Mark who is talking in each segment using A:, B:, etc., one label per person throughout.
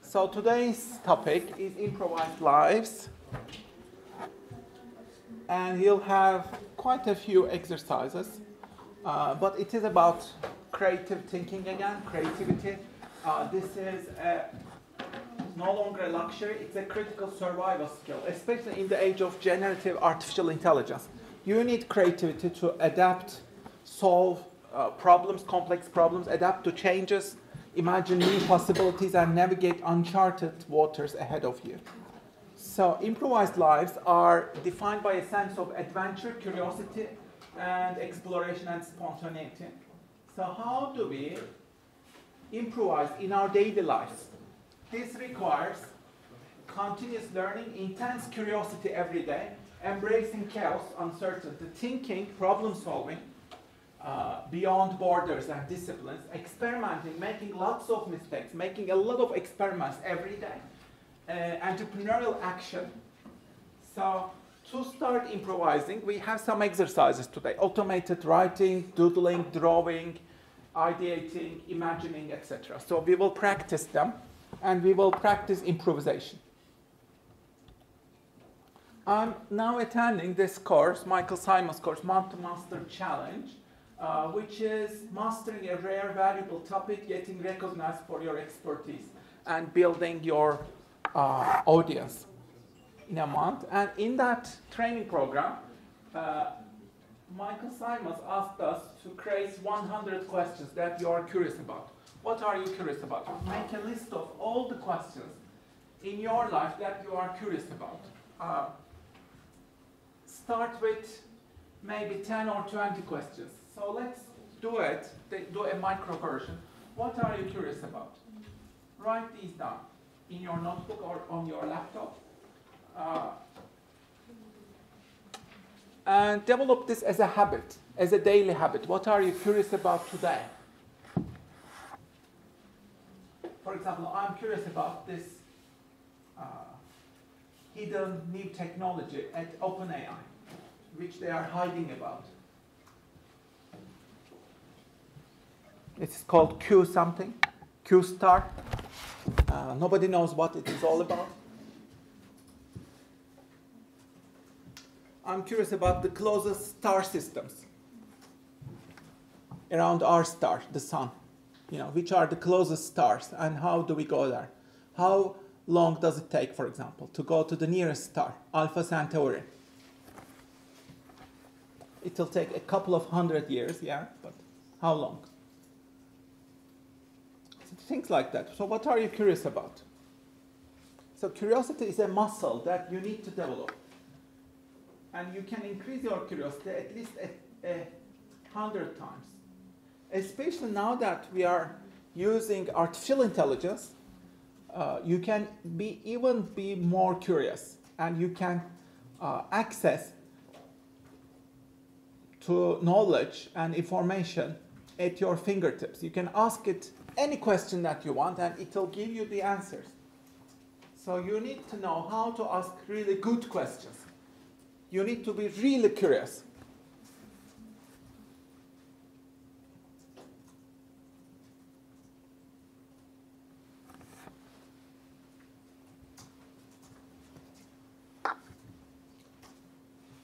A: So today's topic is improvised lives, and you'll have quite a few exercises, but it is about creative thinking again, creativity. This is no longer a luxury, it's a critical survival skill, especially in the age of generative artificial intelligence. You need creativity to adapt, solve problems, complex problems, adapt to changes, imagine new possibilities, and navigate uncharted waters ahead of you. So improvised lives are defined by a sense of adventure, curiosity, and exploration and spontaneity. So how do we improvise in our daily lives? This requires continuous learning, intense curiosity every day, embracing chaos, uncertainty, thinking, problem solving, beyond borders and disciplines, experimenting, making lots of mistakes, making a lot of experiments every day, entrepreneurial action. So to start improvising, we have some exercises today: automated writing, doodling, drawing, ideating, imagining, etc. So we will practice them, and we will practice improvisation. I'm now attending this course, Michael Simon's course, Month to Master Challenge, which is mastering a rare, valuable topic, getting recognized for your expertise, and building your audience in a month. And in that training program, Michael Simons asked us to create 100 questions that you are curious about. What are you curious about? Make a list of all the questions in your life that you are curious about. Start with maybe 10 or 20 questions. So let's do it, do a micro version. What are you curious about? Write these down in your notebook or on your laptop. And develop this as a habit, as a daily habit. What are you curious about today? For example, I'm curious about this hidden new technology at OpenAI, which they are hiding about. It's called Q something, Q star. Nobody knows what it is all about. I'm curious about the closest star systems around our star, the sun. You know, which are the closest stars and how do we go there? How long does it take, for example, to go to the nearest star, Alpha Centauri? It will take a couple of 100 years, yeah, but how long? So things like that. So what are you curious about? So curiosity is a muscle that you need to develop. And you can increase your curiosity at least 100 times. Especially now that we are using artificial intelligence, you can even be more curious, and you can access to knowledge and information at your fingertips. You can ask it any question that you want, and it will give you the answers. So you need to know how to ask really good questions. You need to be really curious.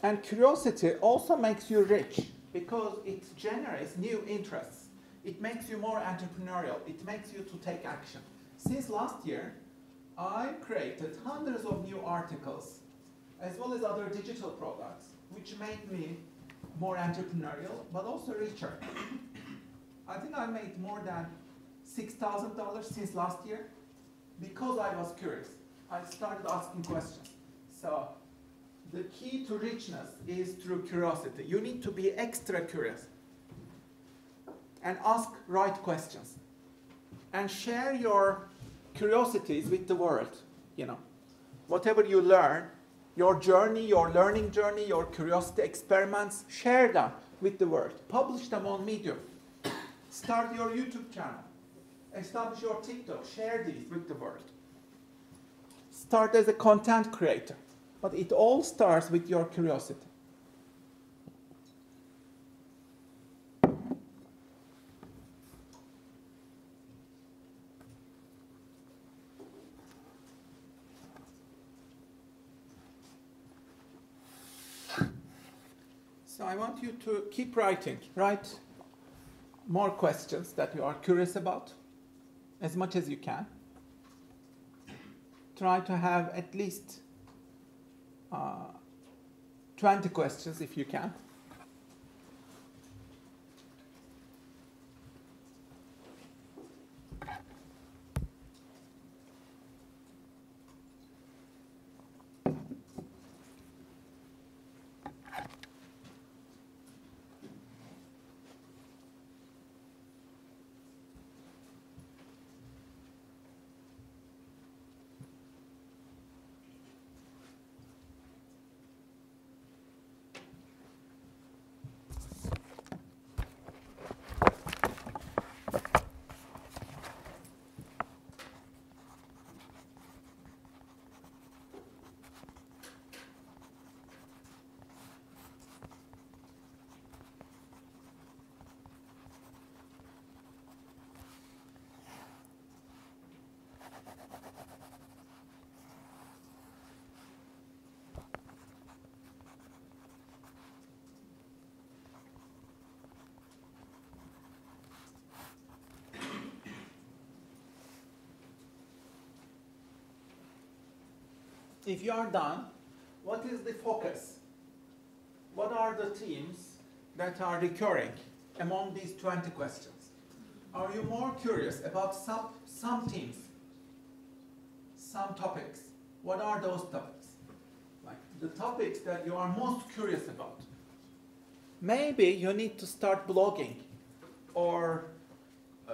A: And curiosity also makes you rich because it generates new interests. It makes you more entrepreneurial. It makes you to take action. Since last year, I created hundreds of new articles as well as other digital products, which made me more entrepreneurial, but also richer. I think I made more than $6,000 since last year because I was curious. I started asking questions. So the key to richness is through curiosity. You need to be extra curious and ask right questions and share your curiosities with the world. You know, whatever you learn, your journey, your learning journey, your curiosity experiments, share them with the world. Publish them on Medium. Start your YouTube channel. Establish your TikTok. Share these with the world. Start as a content creator. But it all starts with your curiosity. So I want you to keep writing. Write more questions that you are curious about, as much as you can. Try to have at least 20 questions if you can. If you are done, what is the focus? What are the themes that are recurring among these 20 questions? Are you more curious about some themes, some topics? What are those topics? Like the topics that you are most curious about. Maybe you need to start blogging, or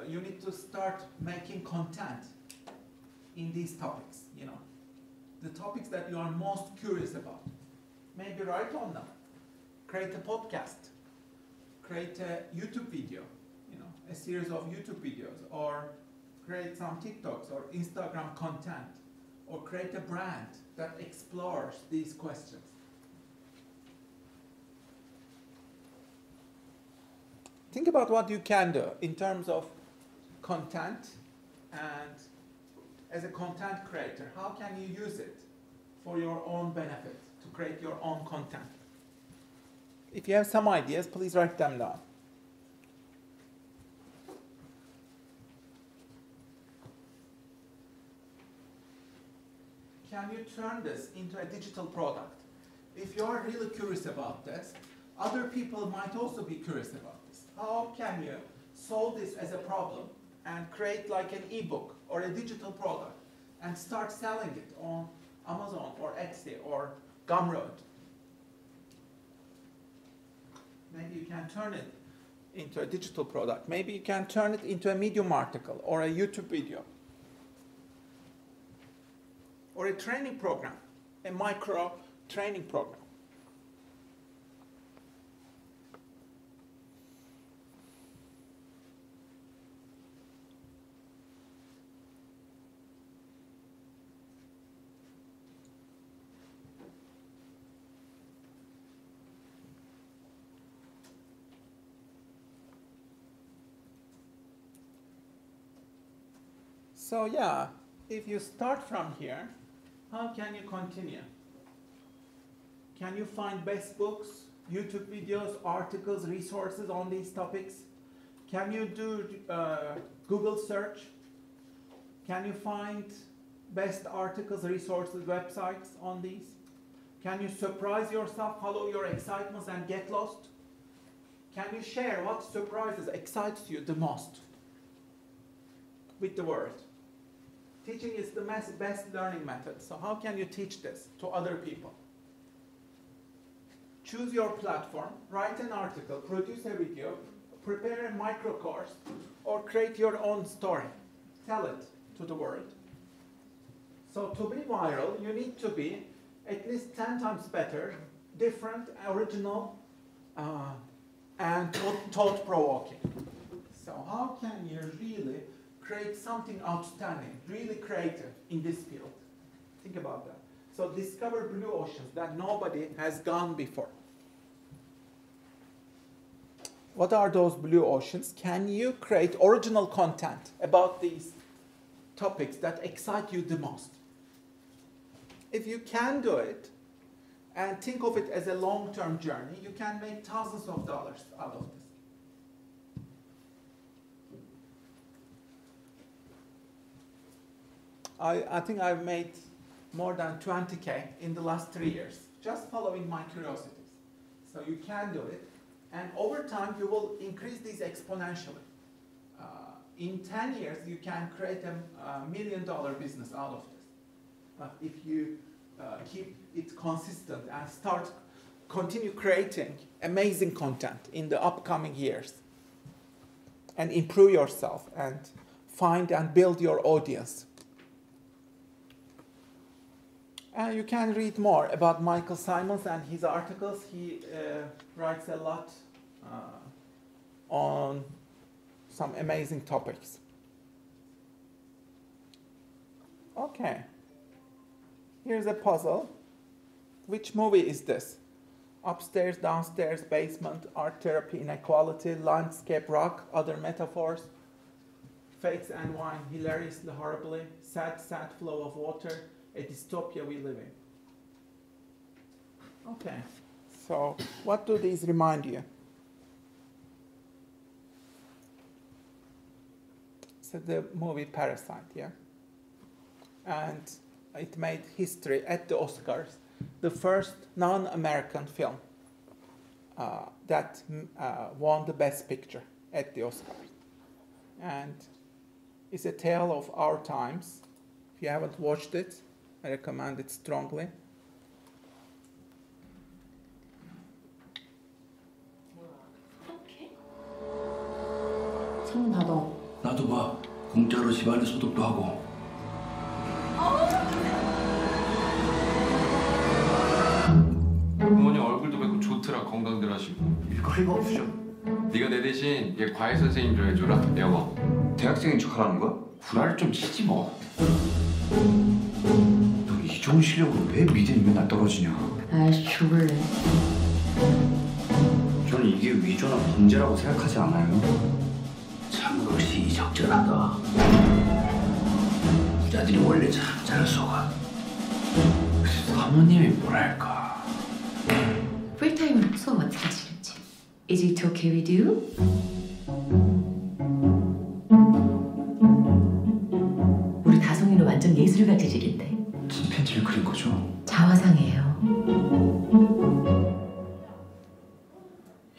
A: you need to start making content in these topics, you know. The topics that you are most curious about. Maybe write on them. Create a podcast. Create a YouTube video, you know, a series of YouTube videos, or create some TikToks or Instagram content, or create a brand that explores these questions. Think about what you can do in terms of content, and as a content creator, how can you use it for your own benefit, to create your own content? If you have some ideas, please write them down. Can you turn this into a digital product? If you are really curious about this, other people might also be curious about this. How can you solve this as a problem and create like an ebook or a digital product and start selling it on Amazon or Etsy or Gumroad? Maybe you can turn it into a digital product. Maybe you can turn it into a Medium article or a YouTube video or a training program, a micro training program. So yeah, if you start from here, how can you continue? Can you find best books, YouTube videos, articles, resources on these topics? Can you do Google search? Can you find best articles, resources, websites on these? Can you surprise yourself, follow your excitements and get lost? Can you share what surprises, excites you the most with the world? Teaching is the best learning method. So how can you teach this to other people? Choose your platform, write an article, produce a video, prepare a micro course, or create your own story. Tell it to the world. So to be viral, you need to be at least 10 times better, different, original, and thought-provoking. So how can you really create something outstanding, really creative in this field? Think about that. So discover blue oceans that nobody has gone before. What are those blue oceans? Can you create original content about these topics that excite you the most? If you can do it, and think of it as a long-term journey. You can make thousands of dollars out of this. I think I've made more than 20K in the last 3 years, just following my curiosities. So you can do it, and over time you will increase these exponentially. In 10 years, you can create a $1 million business out of this. But if you keep it consistent and continue creating amazing content in the upcoming years, and improve yourself and find and build your audience. You can read more about Michael Simons and his articles. He writes a lot on some amazing topics. Okay. Here's a puzzle. Which movie is this? Upstairs, downstairs, basement, art therapy, inequality, landscape, rock, other metaphors, fakes and wine, hilariously, horribly, sad, sad flow of water, a dystopia we live in. Okay, so what do these remind you? So the movie Parasite, yeah? And it made history at the Oscars. The first non-American film that won the Best Picture at the Oscars. And it's a tale of our times. If you haven't watched it, I recommend it strongly.
B: 창문 닫아.
C: 나도 봐. 공짜로 집안에 소독도 하고.
D: 부모님 얼굴도 뵙고 좋더라. 건강들 하시고.
C: 일거리가 없으셔.
D: 네가 내 대신 얘 과외 선생님 좀 해줘라. 영어.
C: 대학생인 척하라는 거야?
D: 구라를 좀 치지 뭐.
C: 너 이 좋은 실력으로 왜 미대는 맨날 떨어지냐?
B: 아이씨 죽을래.
C: 저는 이게 위조나 범죄라고 생각하지 않아요.
E: 참으로 시의적절하다. 부자들이 원래 참 잘 속아. 사모님이 뭐랄까.
B: 프리타임으로 수업 어떻게 지냈지? Is it okay with you? 우리 다송이는 완전 예술가 재질인데.
C: 침팬지를 그린 거죠?
B: 자화상이에요.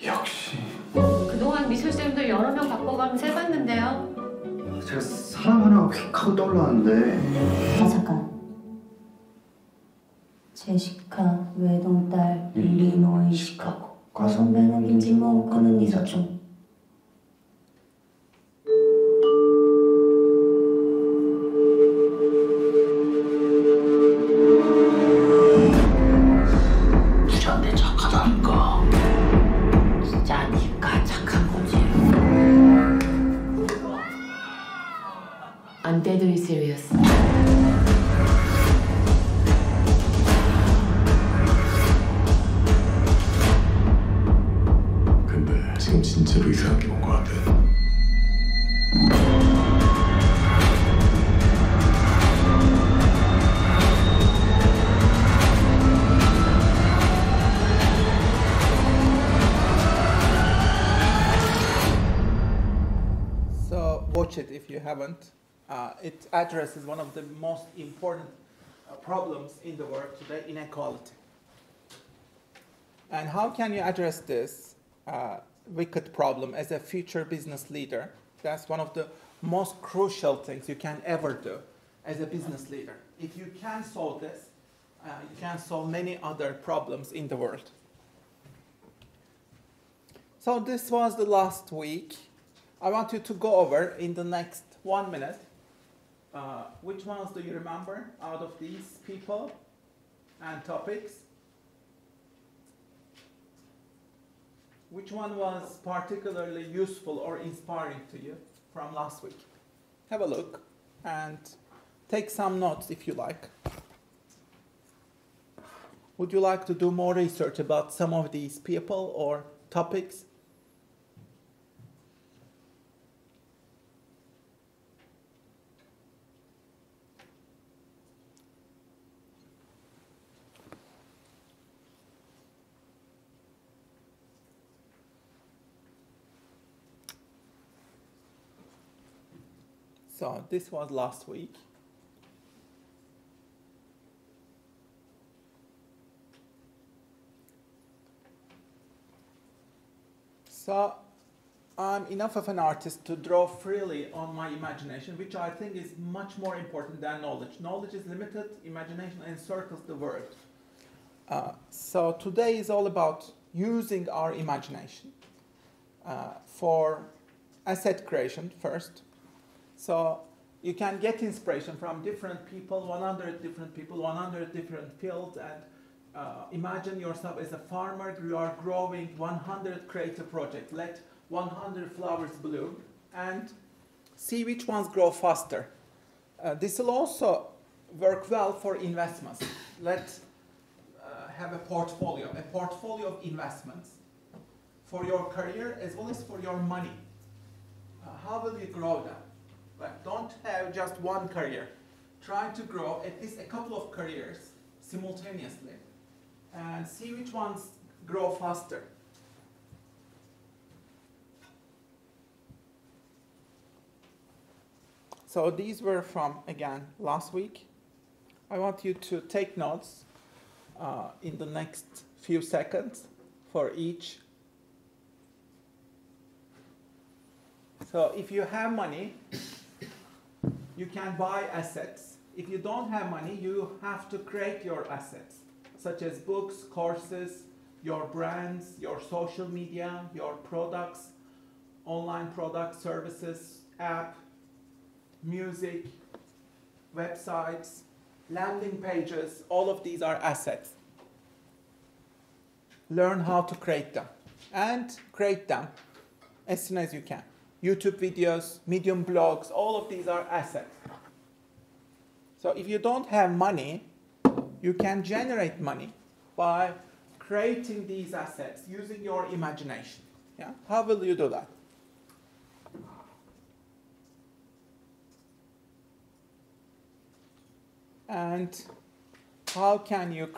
C: 역시.
B: 그동안 미술쌤들 여러 명 바꿔가면서 해봤는데요.
C: 제가 사람 하나가 휙 하고 떠올랐는데.
F: 아 잠깐. 제시카 외동딸 일리노이 시카고 과선배는 김진모 그는 이사촌.
E: 부자인데 착하다니까. 진짜 니가 착한 거지.
B: I'm deadly serious.
E: 근데 지금 진짜로 이상하게 온 거 같아.
A: So watch it if you haven't. It addresses one of the most important problems in the world today, inequality. And how can you address this wicked problem as a future business leader? That's one of the most crucial things you can ever do as a business leader. If you can solve this, you can solve many other problems in the world. So this was the last week. I want you to go over in the next 1 minute. Which ones do you remember out of these people and topics? Which one was particularly useful or inspiring to you from last week? Have a look and take some notes if you like. Would you like to do more research about some of these people or topics? So this was last week. So I'm enough of an artist to draw freely on my imagination, which I think is much more important than knowledge. Knowledge is limited, imagination encircles the world. So today is all about using our imagination for asset creation first. So you can get inspiration from different people, 100 different people, 100 different fields, and imagine yourself as a farmer. You are growing 100 creative projects. Let 100 flowers bloom and see which ones grow faster. This will also work well for investments. Let's have a portfolio of investments for your career as well as for your money. How will you grow them? Like, don't have just one career. Try to grow at least a couple of careers simultaneously and see which ones grow faster. So these were from, again, last week. I want you to take notes in the next few seconds for each. So if you have money, you can buy assets. If you don't have money, you have to create your assets, such as books, courses, your brands, your social media, your products, online products, services, app, music, websites, landing pages. All of these are assets. Learn how to create them and create them as soon as you can. YouTube videos, Medium blogs, all of these are assets. So if you don't have money, you can generate money by creating these assets using your imagination. Yeah? How will you do that? And how can you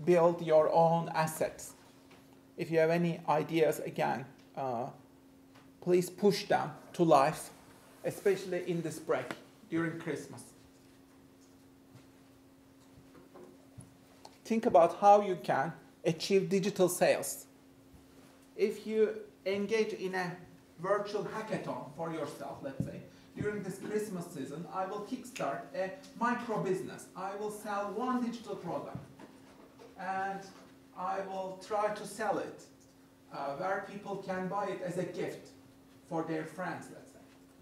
A: build your own assets? If you have any ideas, again, please push them to life, especially in this break during Christmas. Think about how you can achieve digital sales. If you engage in a virtual hackathon for yourself, let's say, during this Christmas season, I will kickstart a micro business. I will sell one digital product and I will try to sell it where people can buy it as a gift for their friends, let's say.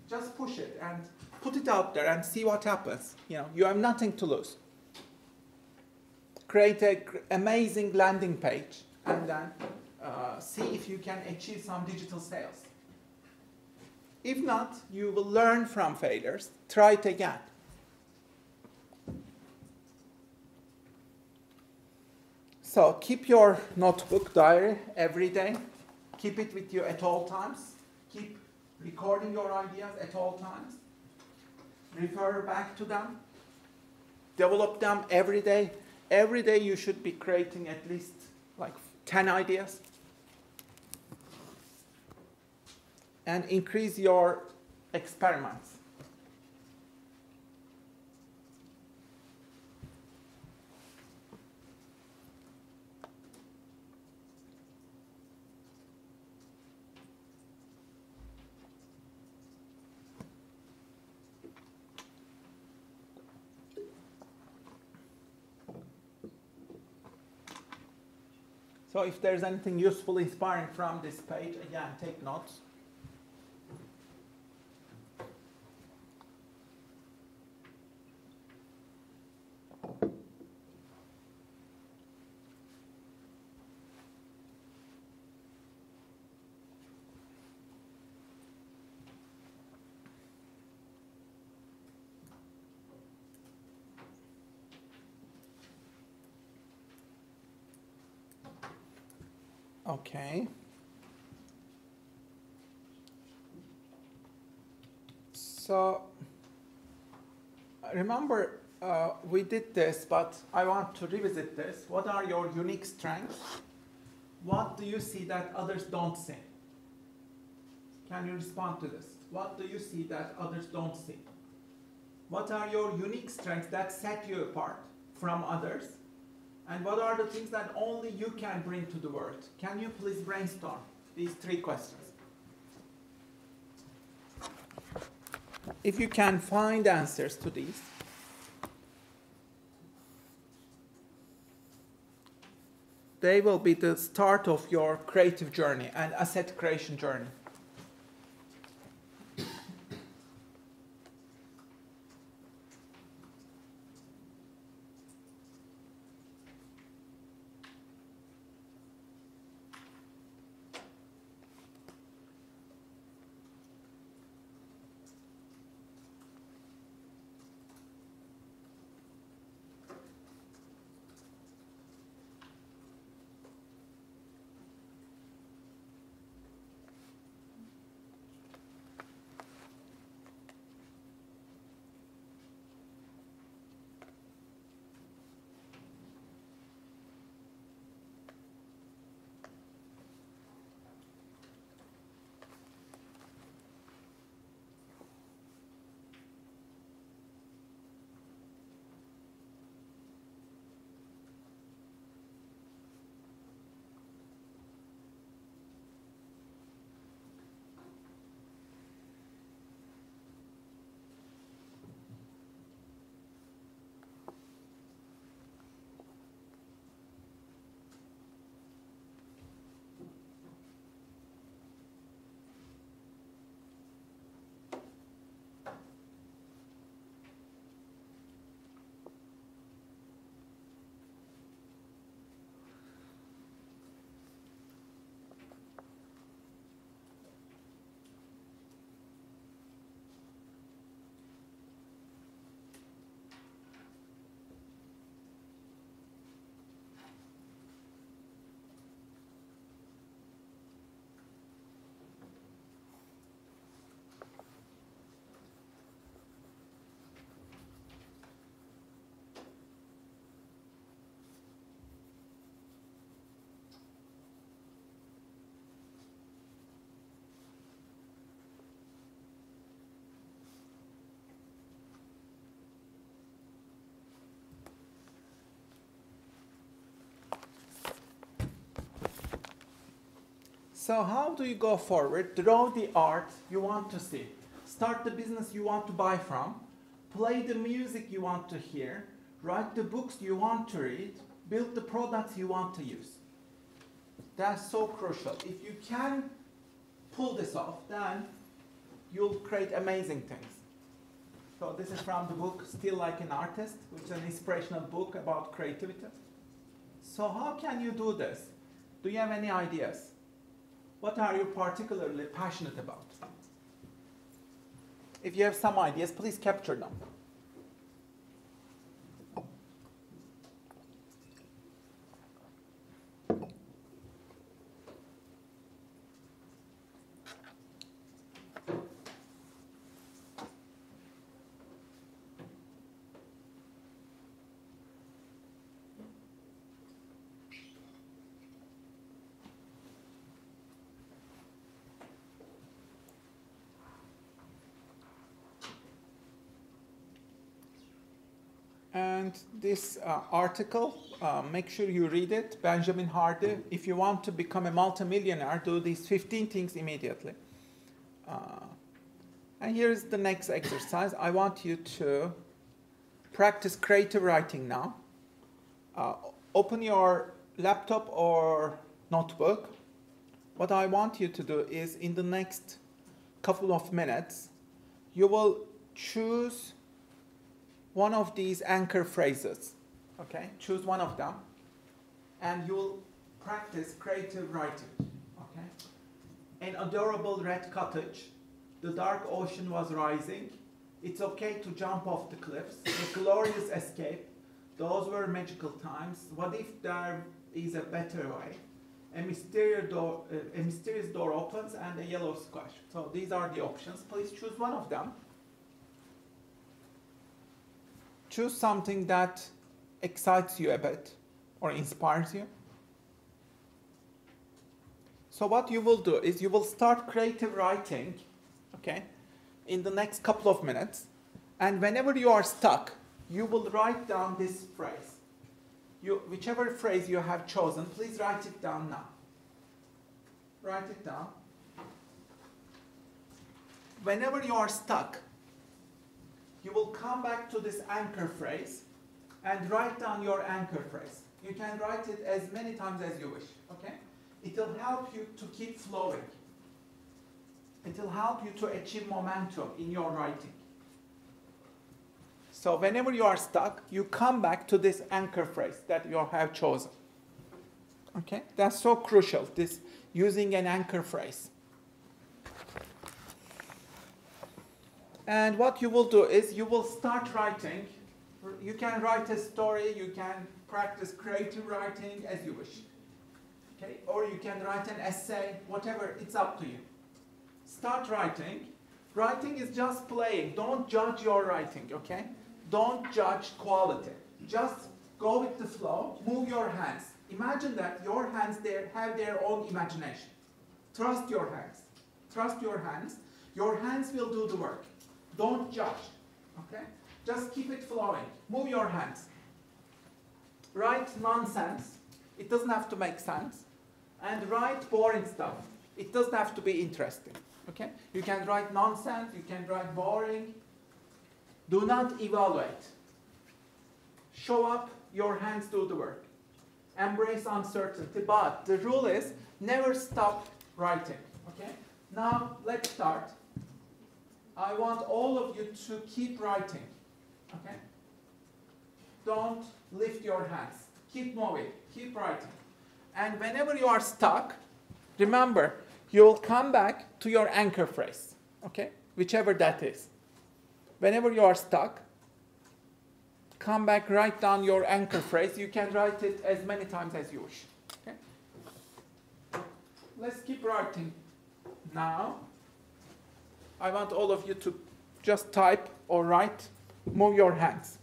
A: Just push it and put it out there and see what happens. You have nothing to lose. Create an amazing landing page and then see if you can achieve some digital sales. If not, you will learn from failures. Try it again. So keep your notebook, diary every day. Keep it with you at all times. Keep recording your ideas at all times. Refer back to them. Develop them every day. Every day you should be creating at least like 10 ideas. And increase your experiments. So if there's anything useful, inspiring from this page, again, take notes. Okay. So remember we did this, but I want to revisit this. What are your unique strengths? What do you see that others don't see? Can you respond to this? What do you see that others don't see? What are your unique strengths that set you apart from others? And what are the things that only you can bring to the world? Can you please brainstorm these 3 questions? If you can find answers to these, they will be the start of your creative journey and asset creation journey. So how do you go forward? Draw the art you want to see. Start the business you want to buy from. Play the music you want to hear. Write the books you want to read. Build the products you want to use. That's so crucial. If you can pull this off, then you'll create amazing things. So this is from the book Still Like an Artist, which is an inspirational book about creativity. So how can you do this? Do you have any ideas? What are you particularly passionate about? If you have some ideas, please capture them. And this article, make sure you read it, Benjamin Hardy. If you want to become a multimillionaire, do these 15 things immediately. And here's the next exercise. I want you to practice creative writing now. Open your laptop or notebook. What I want you to do is in the next couple of minutes, you will choose one of these anchor phrases, okay? Choose one of them, and you'll practice creative writing, okay? An adorable red cottage, the dark ocean was rising, it's okay to jump off the cliffs, a glorious escape, those were magical times, what if there is a better way? A mysterious door opens and a yellow squash. So these are the options. Please choose one of them. Choose something that excites you a bit or inspires you. So what you will do is you will start creative writing, okay, in the next couple of minutes, And whenever you are stuck, you will write down this phrase. Whichever phrase you have chosen, please write it down now. Write it down. Whenever you are stuck, you will come back to this anchor phrase and write down your anchor phrase. You can write it as many times as you wish, okay? It will help you to keep flowing. It will help you to achieve momentum in your writing. So whenever you are stuck, you come back to this anchor phrase that you have chosen. Okay? That's so crucial, this using an anchor phrase. And what you will do is you will start writing. You can write a story, you can practice creative writing as you wish. Okay? Or you can write an essay, whatever, it's up to you. Start writing. Writing is just playing. Don't judge your writing, okay? Don't judge quality. Just go with the flow, move your hands. Imagine that your hands have their own imagination. Trust your hands. Trust your hands. Your hands will do the work. Don't judge, okay? Just keep it flowing. Move your hands. Write nonsense. It doesn't have to make sense. And write boring stuff. It doesn't have to be interesting, okay? You can write nonsense. You can write boring. Do not evaluate. Show up, your hands do the work. Embrace uncertainty, but the rule is never stop writing, okay? Now, let's start. I want all of you to keep writing, okay? Don't lift your hands. Keep moving, keep writing. And whenever you are stuck, remember, you will come back to your anchor phrase, okay? Whichever that is. Whenever you are stuck, come back, write down your anchor phrase. You can write it as many times as you wish. Okay? Let's keep writing. Now, I want all of you to just type or write, move your hands.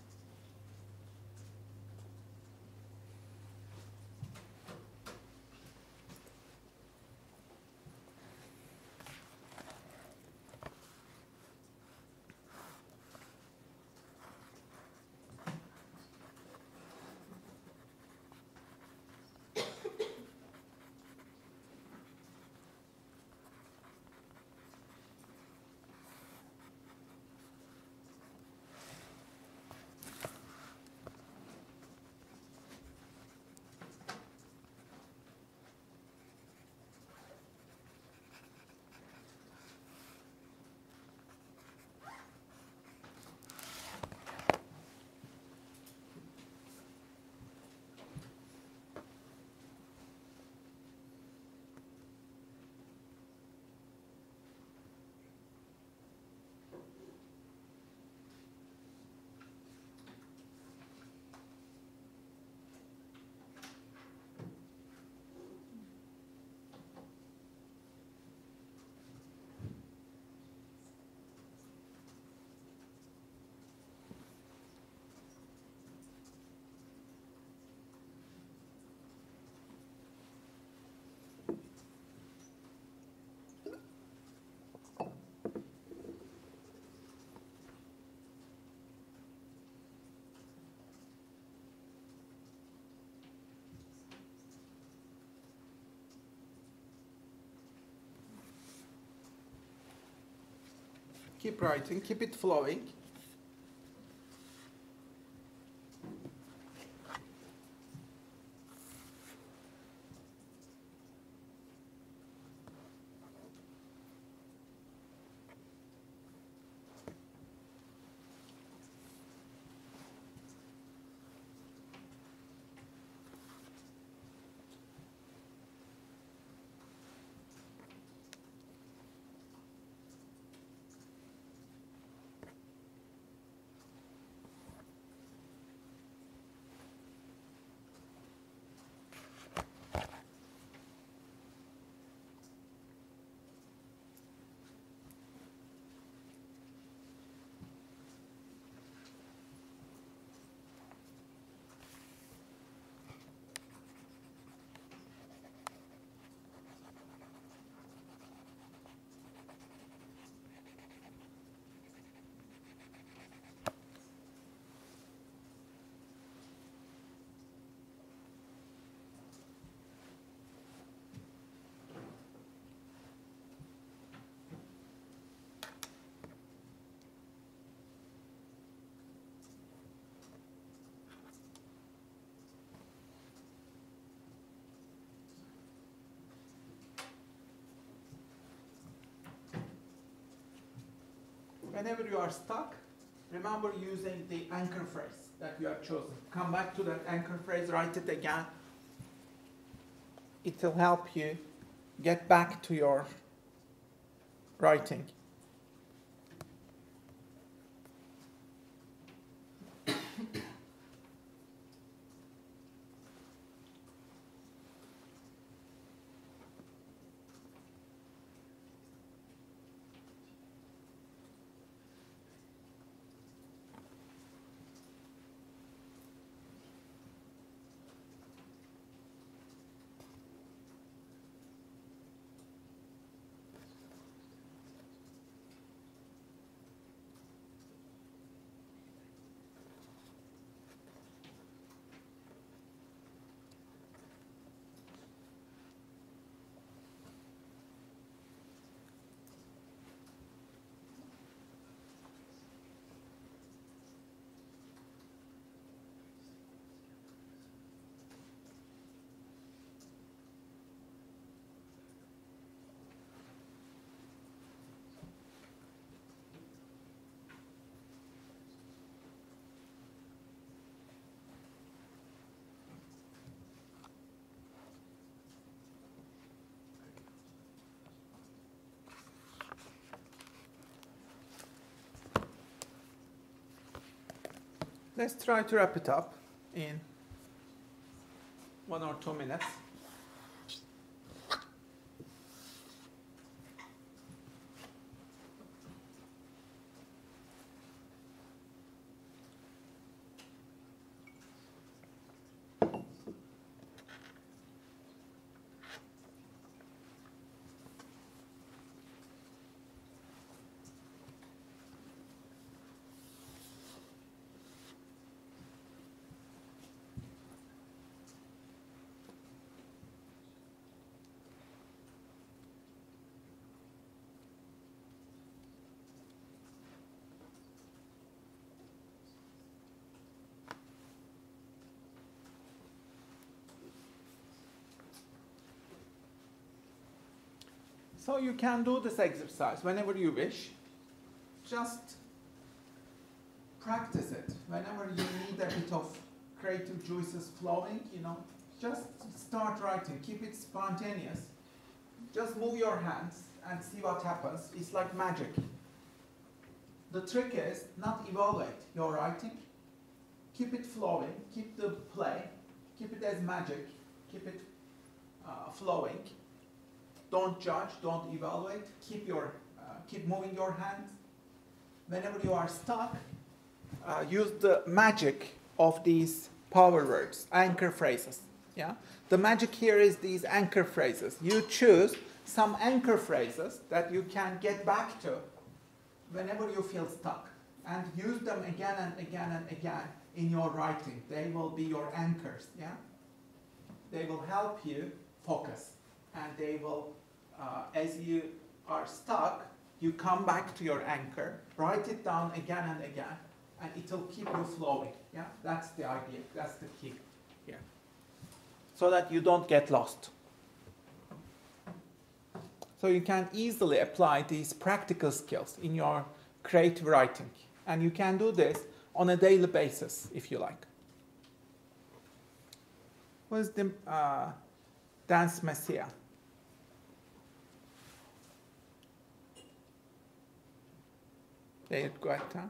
A: Keep writing, keep it flowing. whenever you are stuck, remember using the anchor phrase that you have chosen. Come back to that anchor phrase, write it again. It will help you get back to your writing. Let's try to wrap it up in 1 or 2 minutes. So you can do this exercise whenever you wish. Just practice it. Whenever you need a bit of creative juices flowing, just start writing. Keep it spontaneous. Just move your hands and see what happens. It's like magic. The trick is not evaluate your writing. Keep it flowing. Keep the play. Keep it as magic. Keep it flowing. Don't judge, don't evaluate. Keep moving your hands. Whenever you are stuck, use the magic of these power words, anchor phrases. Yeah? The magic here is these anchor phrases. You choose some anchor phrases that you can get back to whenever you feel stuck, and use them again and again and again in your writing. They will be your anchors. Yeah? They will help you focus, and they will, as you are stuck, you come back to your anchor, write it down again and again, and it will keep you flowing. Yeah, that's the idea. That's the key here, so that you don't get lost. So you can easily apply these practical skills in your creative writing, and you can do this on a daily basis if you like. What is the dance messiah? David Guetta.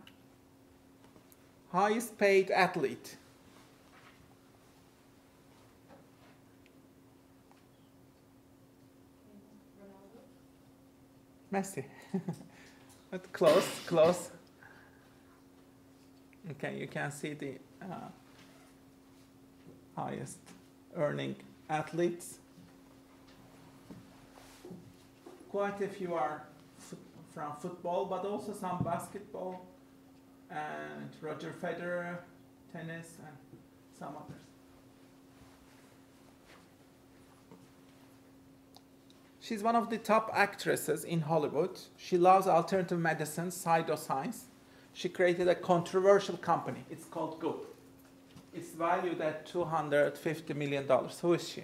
A: Highest paid athlete. Messi. But close. Okay, you can see the highest earning athletes. Quite a few are from football, but also some basketball, and Roger Federer, tennis, and some others. She's one of the top actresses in Hollywood. She loves alternative medicine, pseudoscience. She created a controversial company. It's called Goop. It's valued at $250 million. Who is she?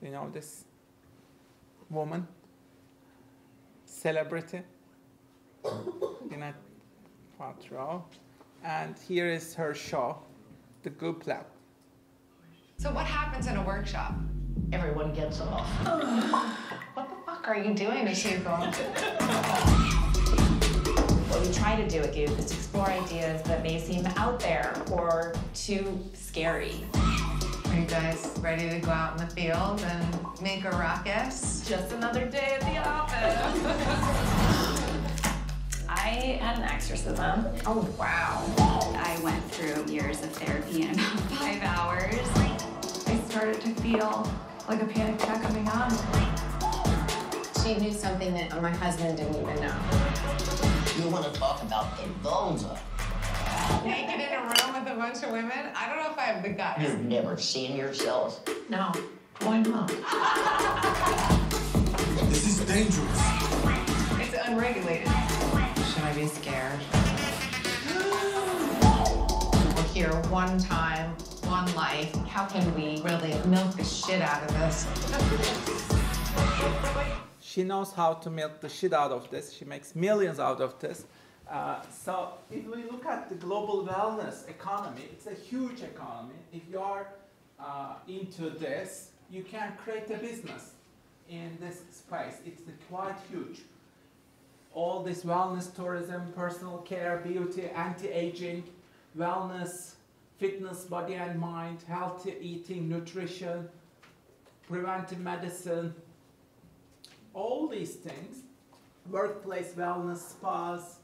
A: Do you know this? woman, celebrity, in a front row. And here is her show, The Goop Lab.
G: So what happens in a workshop?
E: Everyone gets off.
G: What the fuck are you doing to people?
H: What we try to do at Goop is explore ideas that may seem out there or too scary.
G: Are you guys ready to go out in the field and make a ruckus?
H: Just another day at the office. I had an exorcism.
G: Oh, wow.
H: I went through years of therapy in about 5 hours. I started to feel like a panic attack coming on.
G: She knew something that my husband didn't even know.
E: You want to talk about Ebola?
G: Naked in a room with a bunch of women? I don't know if I have the guts.
E: You've never seen yourself?
G: No. Why not?
E: This is dangerous.
G: It's unregulated. Should I be scared? We're here one time, one life. How can we really milk the shit out of this?
A: She knows how to milk the shit out of this. She makes millions out of this. So if we look at the global wellness economy, it's a huge economy. If you are into this, you can create a business in this space. It's quite huge. All this wellness, tourism, personal care, beauty, anti-aging, wellness, fitness, body and mind, healthy eating, nutrition, preventive medicine, all these things, workplace wellness, spas.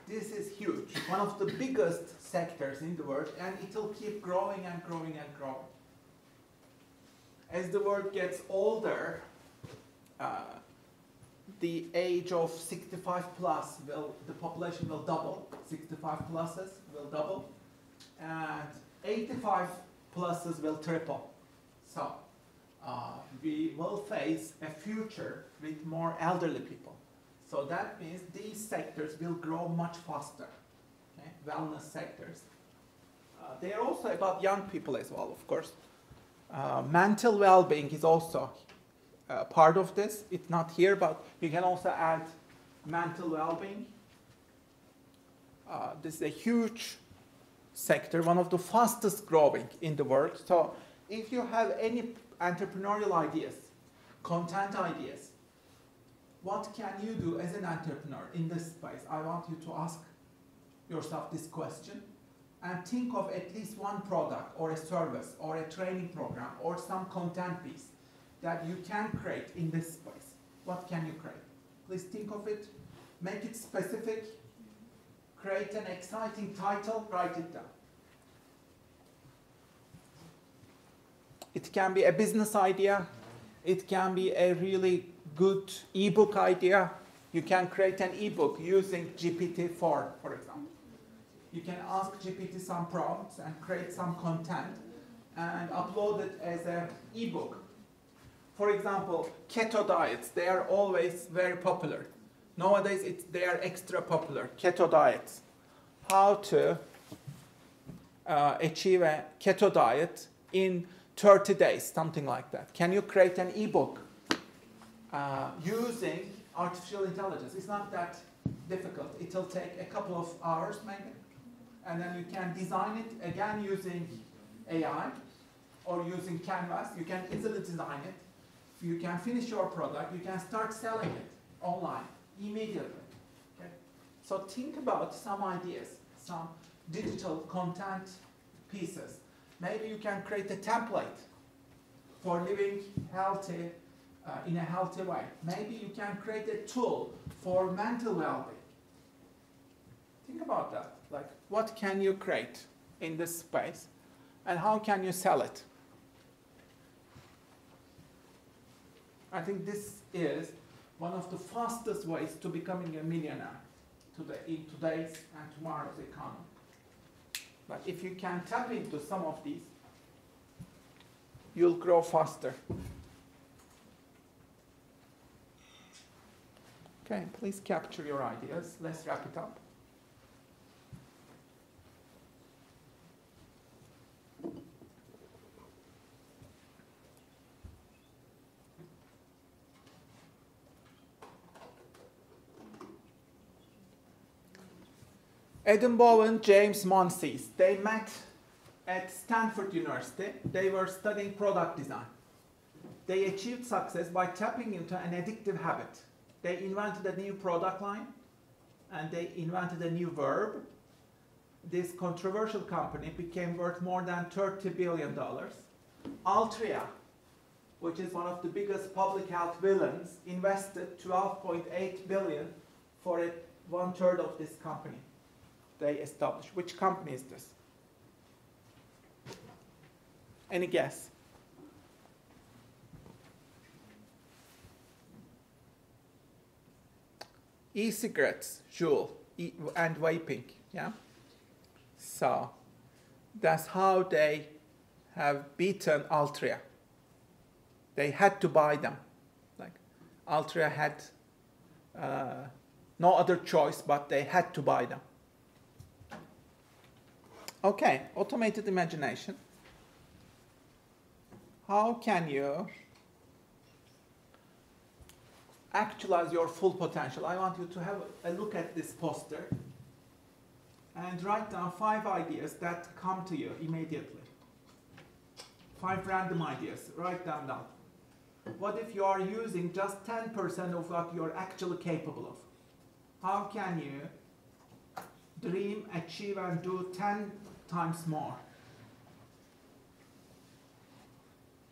A: This is huge, one of the biggest sectors in the world, and it will keep growing and growing and growing. As the world gets older, the age of 65 plus, the population will double. 65 pluses will double, and 85 pluses will triple. So we will face a future with more elderly people. So that means these sectors will grow much faster, okay? Wellness sectors. They are also about young people as well, of course. Mental well-being is also part of this. It's not here, but you can also add mental well-being. This is a huge sector, one of the fastest growing in the world. So if you have any entrepreneurial ideas, content ideas, what can you do as an entrepreneur in this space? I want you to ask yourself this question and think of at least one product or a service or a training program or some content piece that you can create in this space. What can you create? Please think of it, make it specific, create an exciting title, write it down. It can be a business idea, it can be a really good ebook idea. You can create an ebook using GPT-4, for example. You can ask GPT some prompts and create some content and upload it as an ebook. For example, keto diets, they are always very popular. Nowadays, they are extra popular, keto diets. How to achieve a keto diet in 30 days, something like that. Can you create an ebook using artificial intelligence? It's not that difficult. It will take a couple of hours maybe. And then you can design it again using AI or using Canvas. You can easily design it. You can finish your product. You can start selling it online immediately. Okay? So think about some ideas, some digital content pieces. Maybe you can create a template for living healthy in a healthy way. Maybe you can create a tool for mental well-being. Think about that. Like, what can you create in this space, and how can you sell it? I think this is one of the fastest ways to becoming a millionaire in today's and tomorrow's economy. But if you can tap into some of these, you'll grow faster. Okay, please capture your ideas. Let's wrap it up. Adam Bowen, James Monsees, they met at Stanford University. They were studying product design. They achieved success by tapping into an addictive habit. They invented a new product line, and they invented a new verb. This controversial company became worth more than $30 billion. Altria, which is one of the biggest public health villains, invested $12.8 billion for 1/3 of this company they established. Which company is this? Any guess? E-cigarettes, Juul, and vaping, yeah? So that's how they have beaten Altria. They had to buy them. Like Altria had no other choice, but they had to buy them. Okay, automated imagination. How can you actualize your full potential? I want you to have a look at this poster and write down 5 ideas that come to you immediately. 5 random ideas. Write them down. What if you are using just 10% of what you're actually capable of? How can you dream, achieve, and do 10 times more?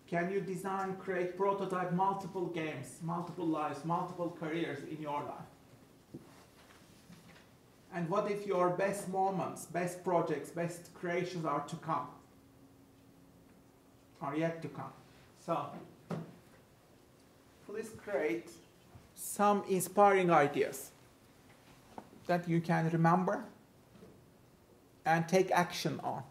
A: Can you design, create, prototype multiple games, multiple lives, multiple careers in your life? And what if your best moments, best projects, best creations are to come? Are yet to come? So, please create some inspiring ideas that you can remember and take action on.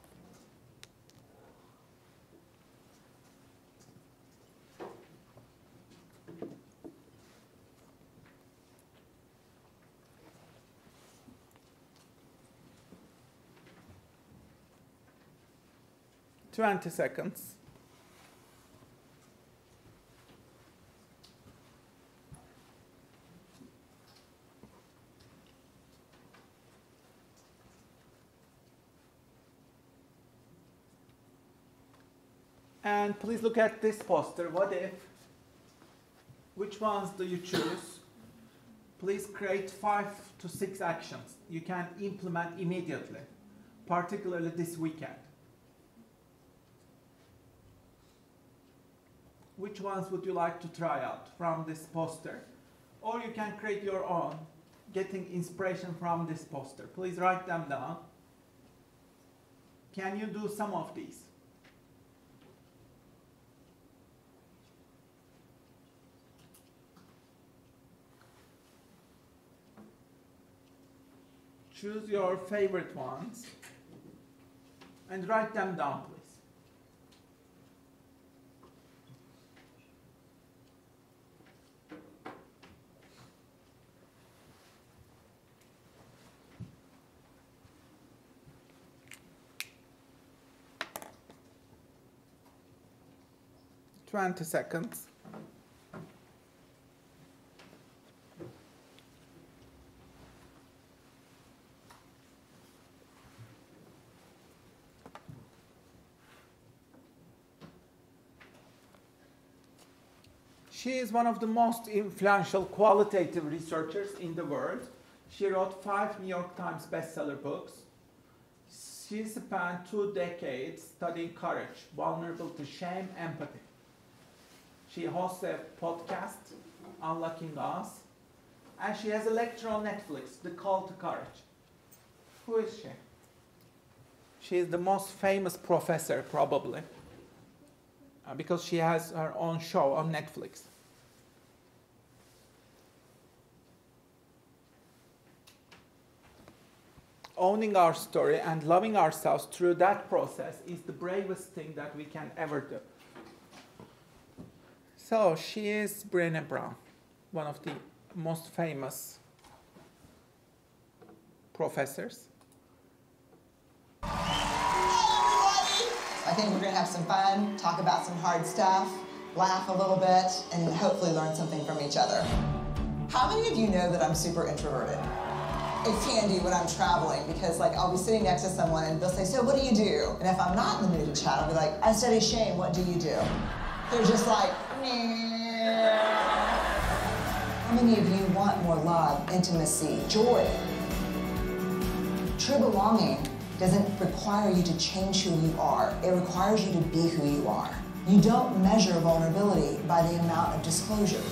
A: Twenty seconds. And please look at this poster. What if? Which ones do you choose? Please create 5 to 6 actions you can implement immediately, particularly this weekend. Which ones would you like to try out from this poster? Or you can create your own, getting inspiration from this poster. Please write them down. Can you do some of these? Choose your favorite ones and write them down, please. Twenty seconds. She is one of the most influential qualitative researchers in the world. She wrote 5 New York Times bestseller books. She spent 2 decades studying courage, vulnerable to shame, empathy. She hosts a podcast, Unlocking Us, and she has a lecture on Netflix, The Call to Courage. Who is she? She is the most famous professor, probably, because she has her own show on Netflix. Owning our story and loving ourselves through that process is the bravest thing that we can ever do. So she is Brené Brown, one of the most famous professors.
I: I think we're going to have some fun, talk about some hard stuff, laugh a little bit, and hopefully learn something from each other. How many of you know that I'm super introverted? It's handy when I'm traveling because like I'll be sitting next to someone and they'll say, so what do you do? And if I'm not in the mood to chat, I'll be like, I study shame, what do you do? They're just like, nah. How many of you want more love, intimacy, joy? True belonging doesn't require you to change who you are. It requires you to be who you are. You don't measure vulnerability by the amount of disclosure.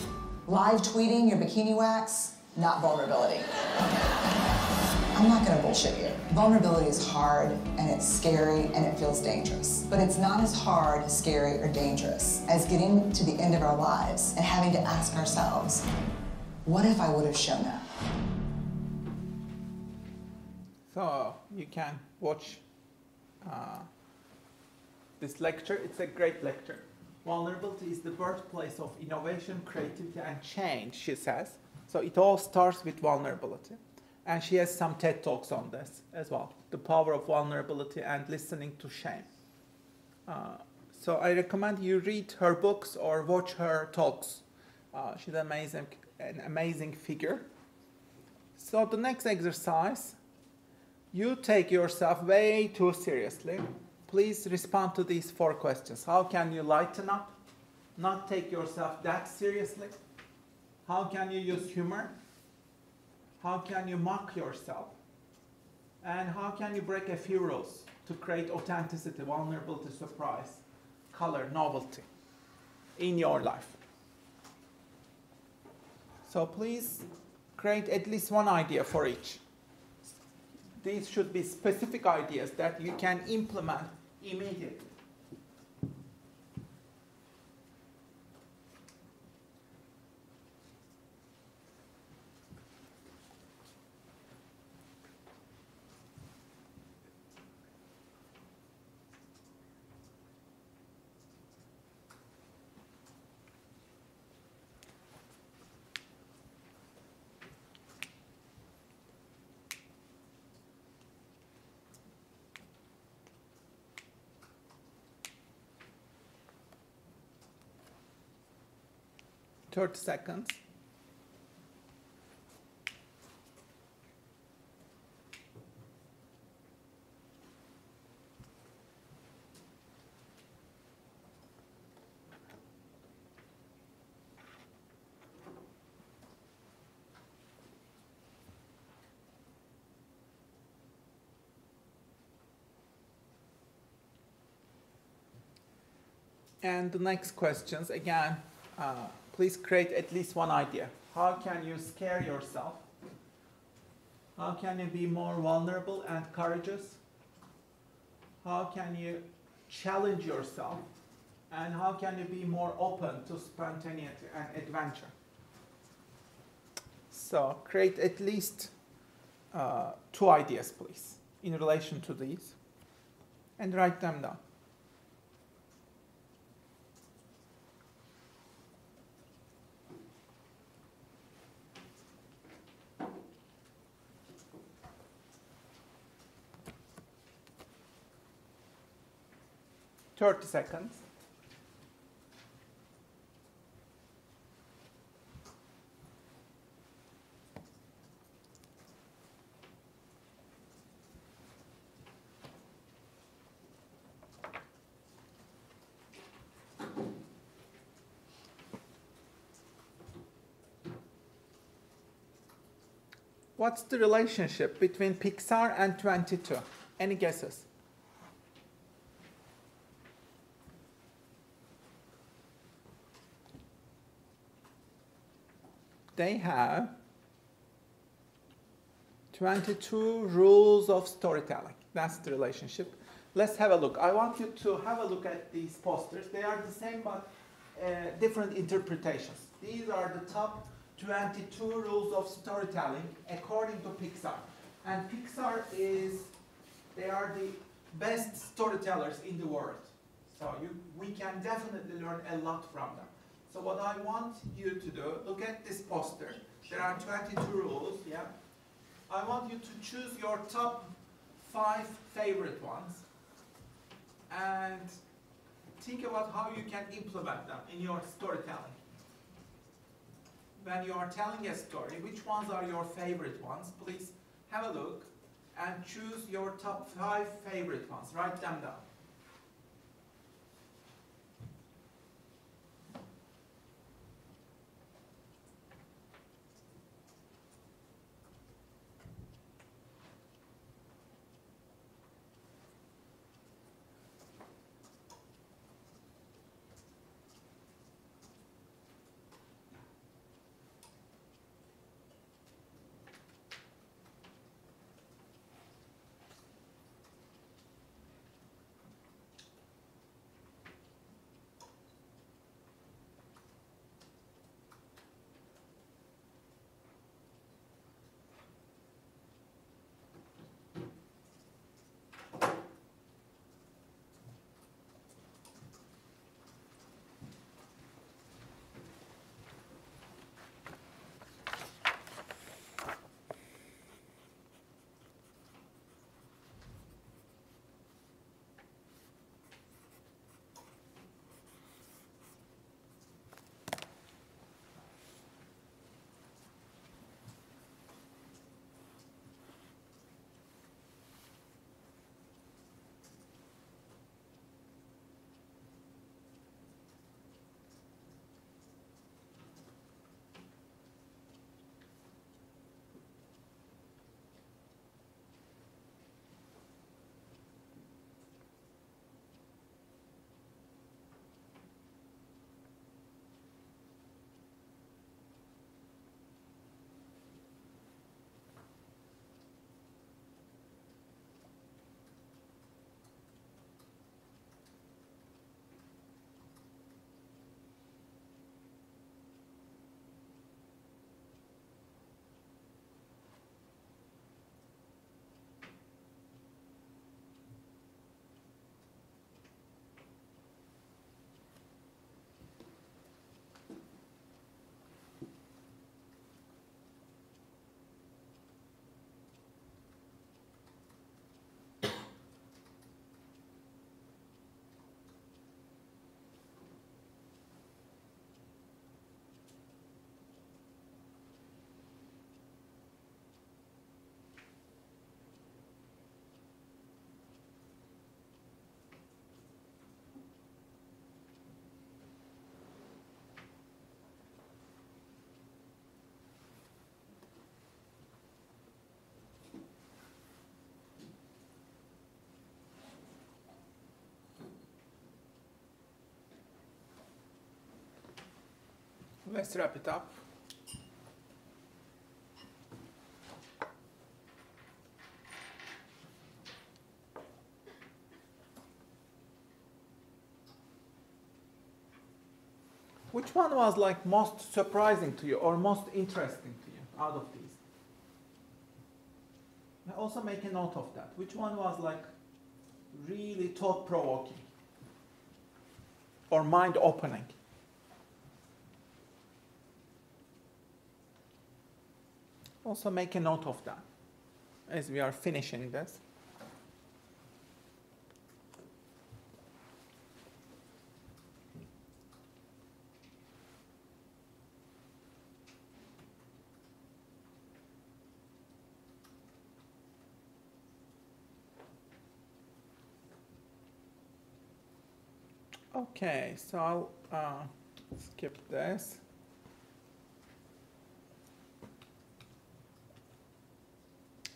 I: Live tweeting your bikini wax, not vulnerability. I'm not gonna bullshit you. Vulnerability is hard, and it's scary, and it feels dangerous. But it's not as hard, scary, or dangerous as getting to the end of our lives and having to ask ourselves, what if I would have shown up?
A: So you can watch this lecture. It's a great lecture. Vulnerability is the birthplace of innovation, creativity, and change, she says. So it all starts with vulnerability. And she has some TED Talks on this as well. The power of vulnerability and listening to shame. So I recommend you read her books or watch her talks. She's an amazing figure. So the next exercise, you take yourself way too seriously. Please respond to these 4 questions. How can you lighten up? Not take yourself that seriously? How can you use humor? How can you mock yourself? And how can you break a few rules to create authenticity, vulnerability, surprise, color, novelty in your life? So please create at least one idea for each. These should be specific ideas that you can implement immediately. Seconds. And the next questions, again, please create at least one idea. How can you scare yourself? How can you be more vulnerable and courageous? How can you challenge yourself? And how can you be more open to spontaneity and adventure? So create at least 2 ideas, please, in relation to these, and write them down. Seconds. What's the relationship between Pixar and 22? Any guesses? They have 22 rules of storytelling. That's the relationship. Let's have a look. I want you to have a look at these posters. They are the same but different interpretations. These are the top 22 rules of storytelling according to Pixar. And Pixar they are the best storytellers in the world. So we can definitely learn a lot from them. So what I want you to do, look at this poster. There are 22 rules, yeah? I want you to choose your top 5 favorite ones and think about how you can implement them in your storytelling. When you are telling a story, which ones are your favorite ones? Please have a look and choose your top 5 favorite ones. Write them down. Let's wrap it up. Which one was like most surprising to you or most interesting to you out of these? I also make a note of that. Which one was like really thought-provoking or mind-opening? Also make a note of that as we are finishing this. Okay, so I'll skip this.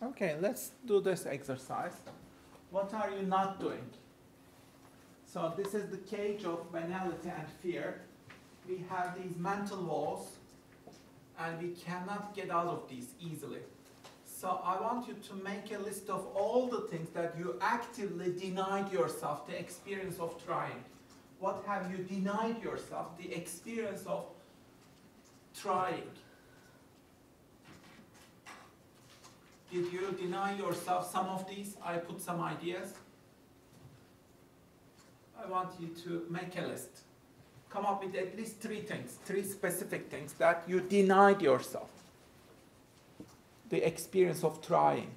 A: Okay, let's do this exercise. What are you not doing? So this is the cage of banality and fear. We have these mental walls, and we cannot get out of these easily. So I want you to make a list of all the things that you actively denied yourself the experience of trying. What have you denied yourself the experience of trying? Did you deny yourself some of these? I put some ideas. I want you to make a list. Come up with at least 3 things, 3 specific things that you denied yourself the experience of trying.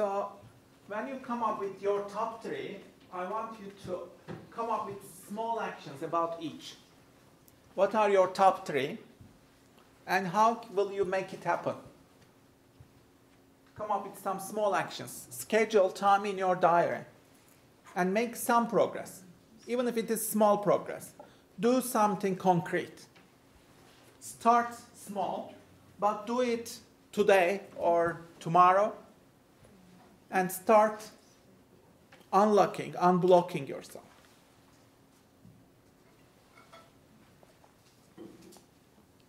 A: So when you come up with your top 3, I want you to come up with small actions about each. What are your top 3? And how will you make it happen? Come up with some small actions. Schedule time in your diary. And make some progress. Even if it is small progress. Do something concrete. Start small, but do it today or tomorrow. And start unblocking yourself.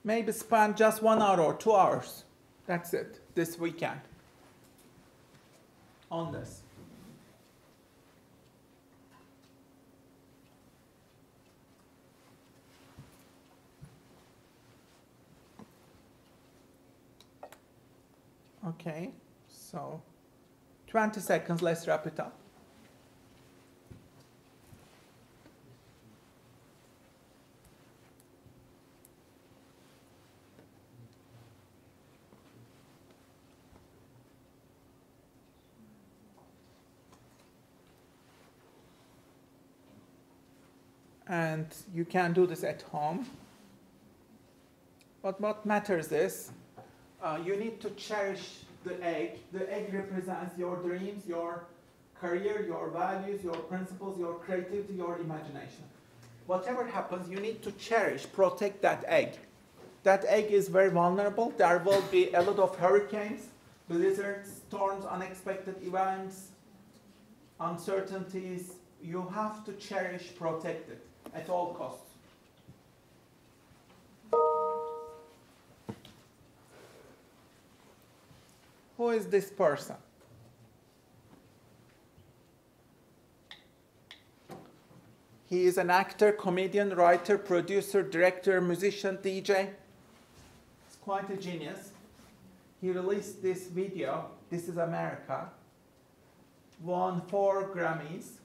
A: Maybe spend just 1 hour or 2 hours. That's it, this weekend. On this. Okay, so 20 seconds, let's wrap it up. And you can do this at home. But what matters is you need to cherish the egg. The egg represents your dreams, your career, your values, your principles, your creativity, your imagination. Whatever happens, you need to cherish, protect that egg. That egg is very vulnerable. There will be a lot of hurricanes, blizzards, storms, unexpected events, uncertainties. You have to cherish, protect it at all costs. Who is this person? He is an actor, comedian, writer, producer, director, musician, DJ. He's quite a genius. He released this video, This is America, won 4 Grammys,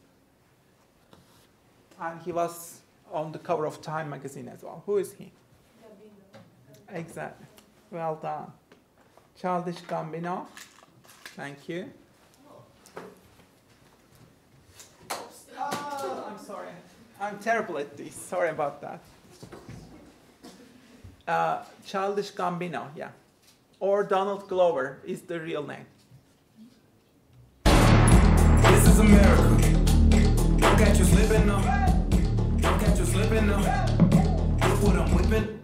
A: and he was on the cover of Time magazine as well. Who is he? Gambino. Exactly. Well done. Childish Gambino. Thank you. Oh, I'm sorry. I'm terrible at this. Sorry about that. Childish Gambino, yeah. Or Donald Glover is the real name.
J: This is America. Don't catch you slipping now. Don't catch you slipping now. Look what I'm whipping.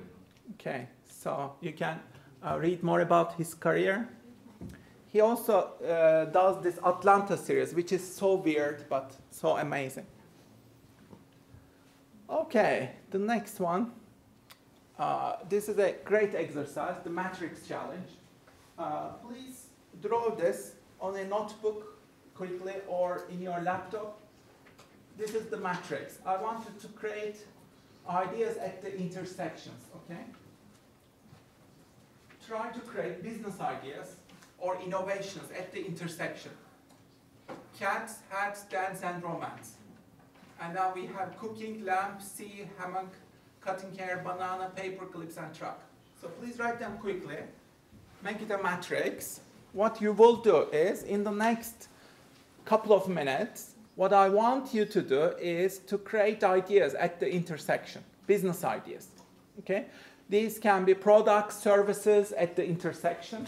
A: Okay, so you can read more about his career. He also does this Atlanta series, which is so weird but so amazing. Okay, the next one. This is a great exercise, the Matrix Challenge. Please draw this on a notebook quickly or in your laptop. This is the matrix. I want you to create ideas at the intersections, okay? Try to create business ideas or innovations at the intersection. Cats, hats, dance, and romance. And now we have cooking, lamp, sea, hammock, cutting hair, banana, paper clips, and truck. So please write them quickly. Make it a matrix. What you will do is, in the next couple of minutes, what I want you to do is to create ideas at the intersection, business ideas, okay? These can be products, services at the intersection.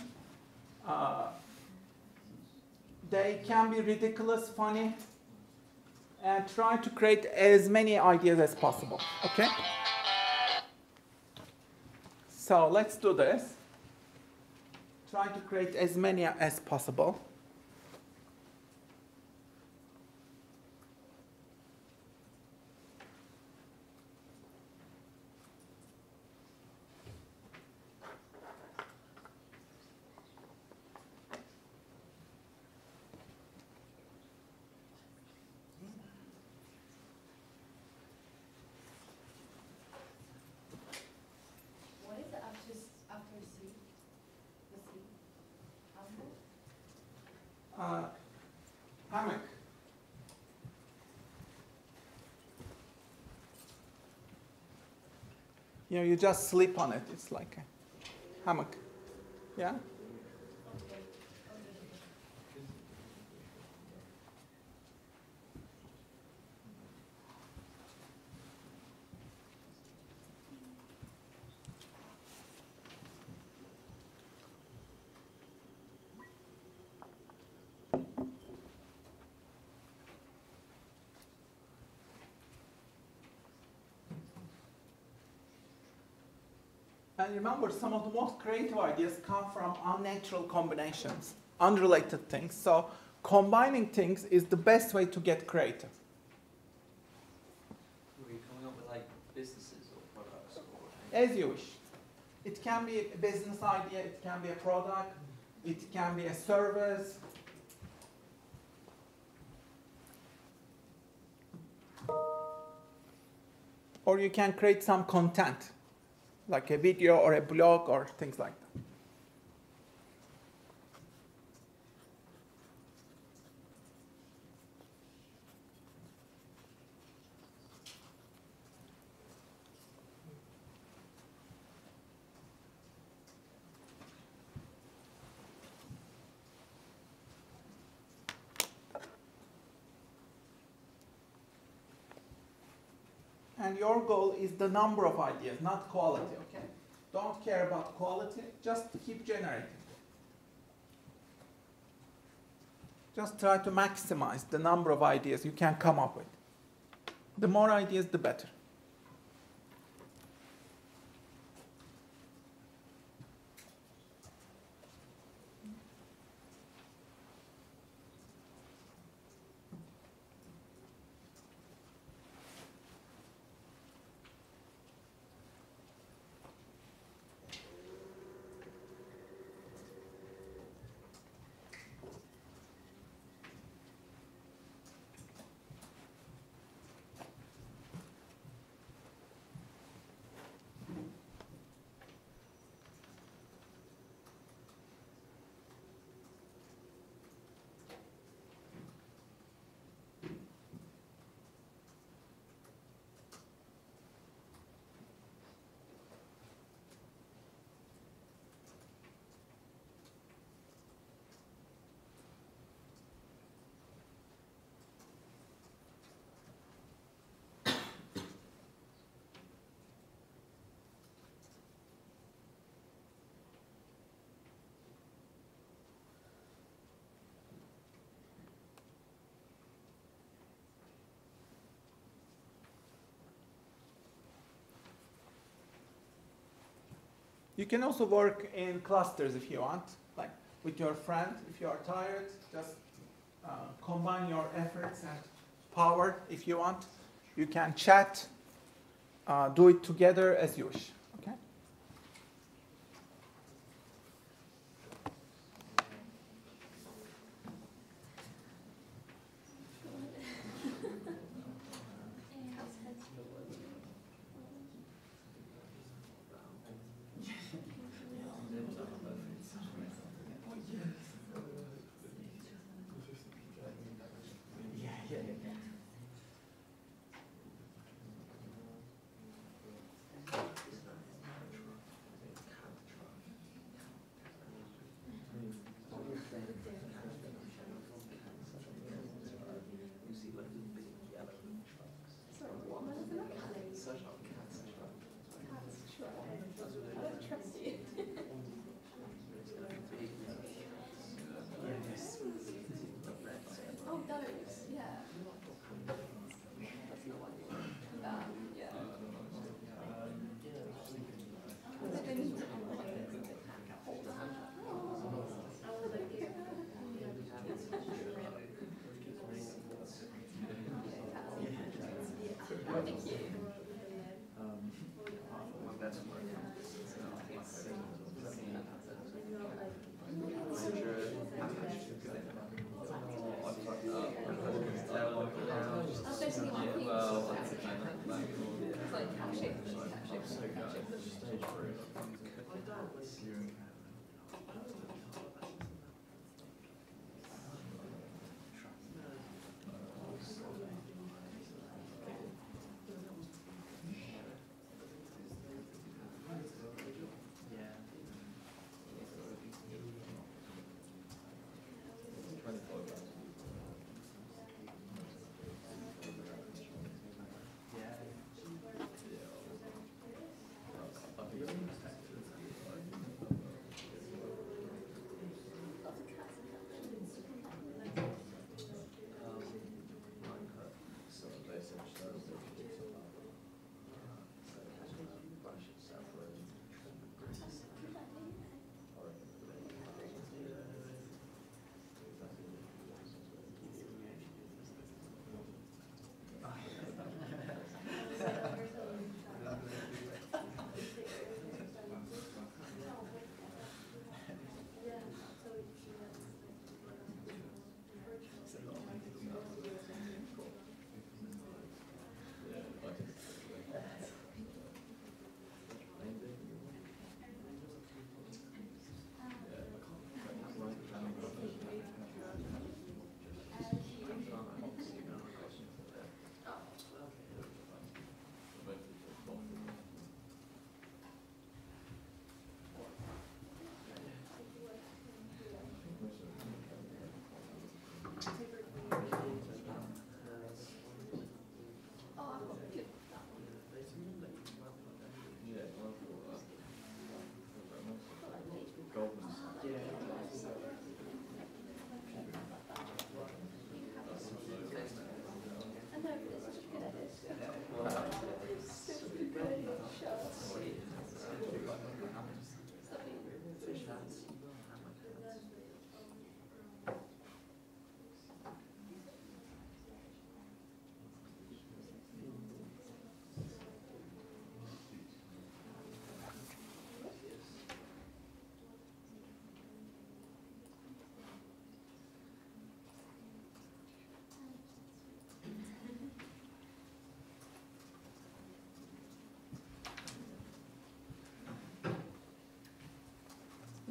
A: They can be ridiculous, funny, and try to create as many ideas as possible, okay? So let's do this. Try to create as many as possible. Hammock. You know, you just sleep on it. It's like a hammock. Yeah? And remember, some of the most creative ideas come from unnatural combinations, unrelated things. So combining things is the best way to get creative.
K: Were you coming up with like businesses or products?
A: As you wish. It can be a business idea, it can be a product, it can be a service. Or you can create some content, like a video or a blog or things like that. And your goal is the number of ideas, not quality, okay? Don't care about quality, just keep generating. Just try to maximize the number of ideas you can come up with. The more ideas, the better. You can also work in clusters if you want, like with your friend. If you are tired, just combine your efforts and power if you want. You can chat, do it together as you wish. Okay?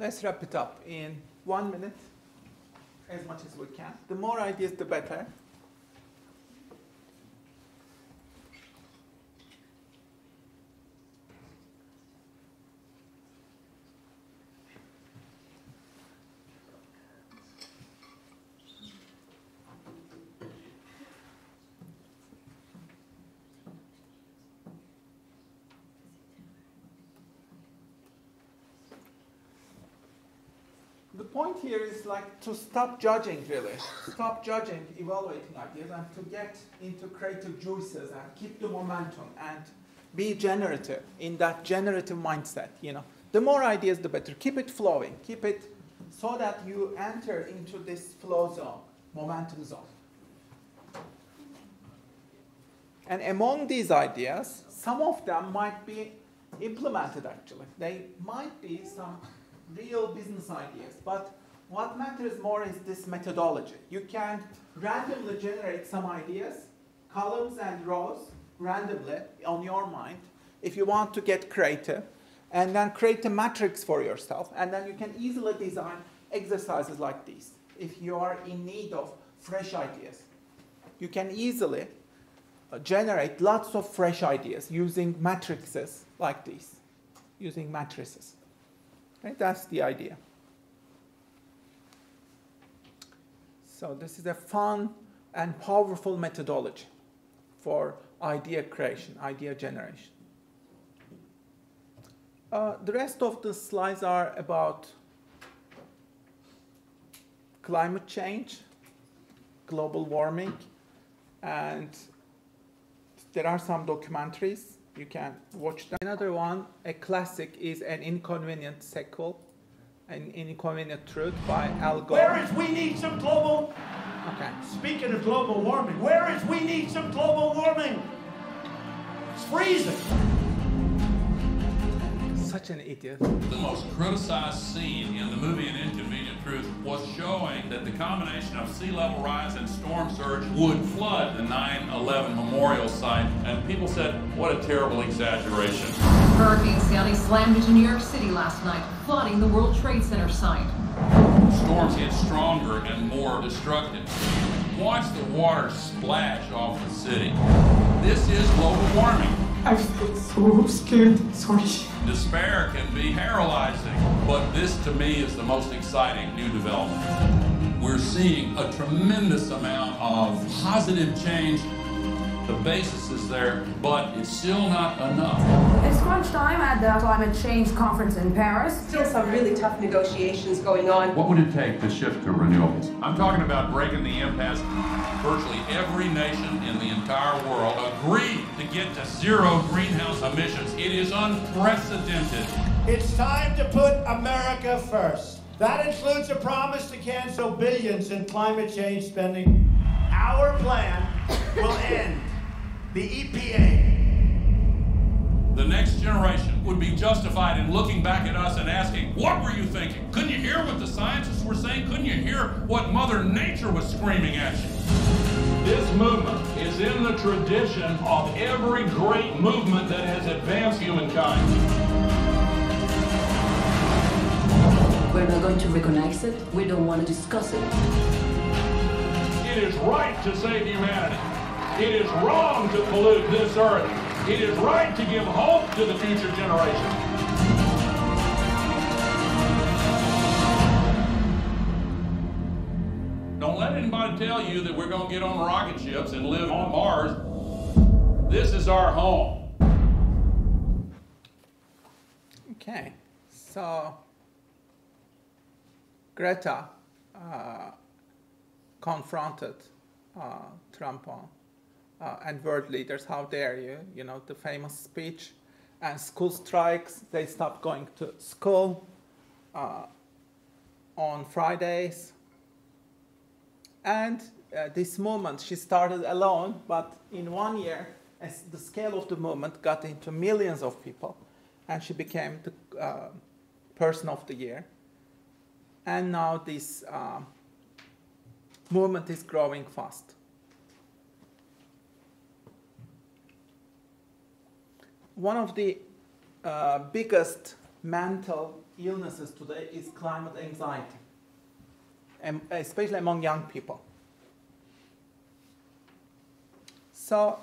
A: let's wrap it up in 1 minute, as much as we can. The more ideas, the better. The point here is like to stop judging, really. Stop judging, evaluating ideas, and to get into creative juices and keep the momentum and be generative in that generative mindset. You know, the more ideas, the better. Keep it flowing. Keep it so that you enter into this flow zone, momentum zone. And among these ideas, some of them might be implemented. Actually, they might be some real business ideas, but what matters more is this methodology. You can randomly generate some ideas, columns and rows, randomly on your mind, if you want to get creative, and then create a matrix for yourself, and then you can easily design exercises like these. If you are in need of fresh ideas, you can easily generate lots of fresh ideas using matrices like these, using matrices. Right? That's the idea. So this is a fun and powerful methodology for idea creation, idea generation. The rest of the slides are about climate change, global warming, and there are some documentaries. You can watch them. Another one, a classic, is An Inconvenient Sequel, An Inconvenient Truth by Al Gore.
L: Where is We Need Some Global...
A: Okay.
L: Speaking of global warming, where is We Need Some Global Warming? It's freezing.
A: Such an idiot.
M: The most criticized scene in the movie An Inconvenient Truth was showing that the combination of sea level rise and storm surge would flood the 9/11 memorial site, and people said, what a terrible exaggeration.
N: Hurricane Sandy slammed into New York City last night, flooding the World Trade Center site.
M: Storms get stronger and more destructive. Watch the water splash off the city. This is global warming.
O: I feel so scared, sorry.
M: Despair can be paralyzing, but this to me is the most exciting new development. We're seeing a tremendous amount of positive change. The basis is there, but it's still not enough.
P: It's crunch time at the climate change conference in Paris.
Q: Still some really tough negotiations going on.
M: What would it take to shift to renewables? I'm talking about breaking the impasse. Virtually every nation in the entire world agreed to get to zero greenhouse emissions. It is unprecedented.
L: It's time to put America first. That includes a promise to cancel billions in climate change spending. Our plan will end the EPA.
M: The next generation would be justified in looking back at us and asking, what were you thinking? Couldn't you hear what the scientists were saying? Couldn't you hear what Mother Nature was screaming at you? This movement is in the tradition of every great movement that has advanced humankind.
R: We're not going to recognize it. We don't want to discuss it.
M: It is right to save humanity. It is wrong to pollute this earth. It is right to give hope to the future generation. Don't let anybody tell you that we're going to get on rocket ships and live on Mars. This is our home.
A: Okay, so Greta confronted Trump on and world leaders, how dare you, you know, the famous speech, and school strikes, they stopped going to school on Fridays. And this movement, she started alone, but in 1 year, as the scale of the movement got into millions of people, and she became the person of the year. And now this movement is growing fast. One of the biggest mental illnesses today is climate anxiety, especially among young people. So,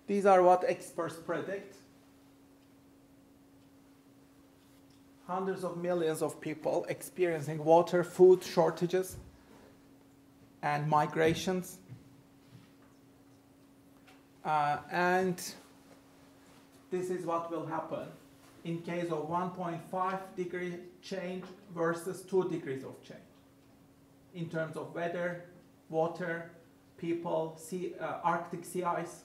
A: these are what experts predict. Hundreds of millions of people experiencing water, food shortages, and migrations. And this is what will happen in case of 1.5 degree change versus 2 degrees of change in terms of weather, water, people, Arctic sea ice,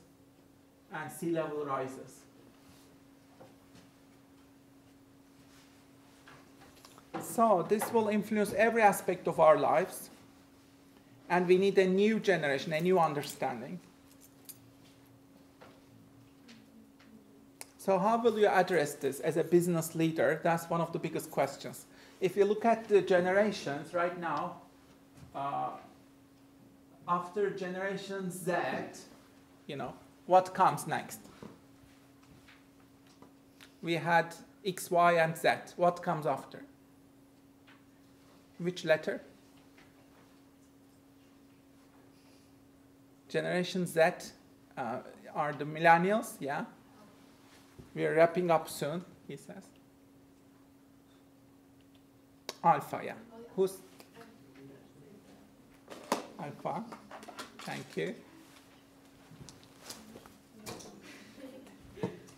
A: and sea level rises. So this will influence every aspect of our lives, and we need a new generation, a new understanding. So how will you address this as a business leader? That's one of the biggest questions. If you look at the generations right now, after Generation Z, what comes next? We had X, Y, and Z. What comes after? Which letter? Generation Z are the millennials, yeah? We are wrapping up soon, he says. Alpha, yeah. Who's? Alpha. Thank you.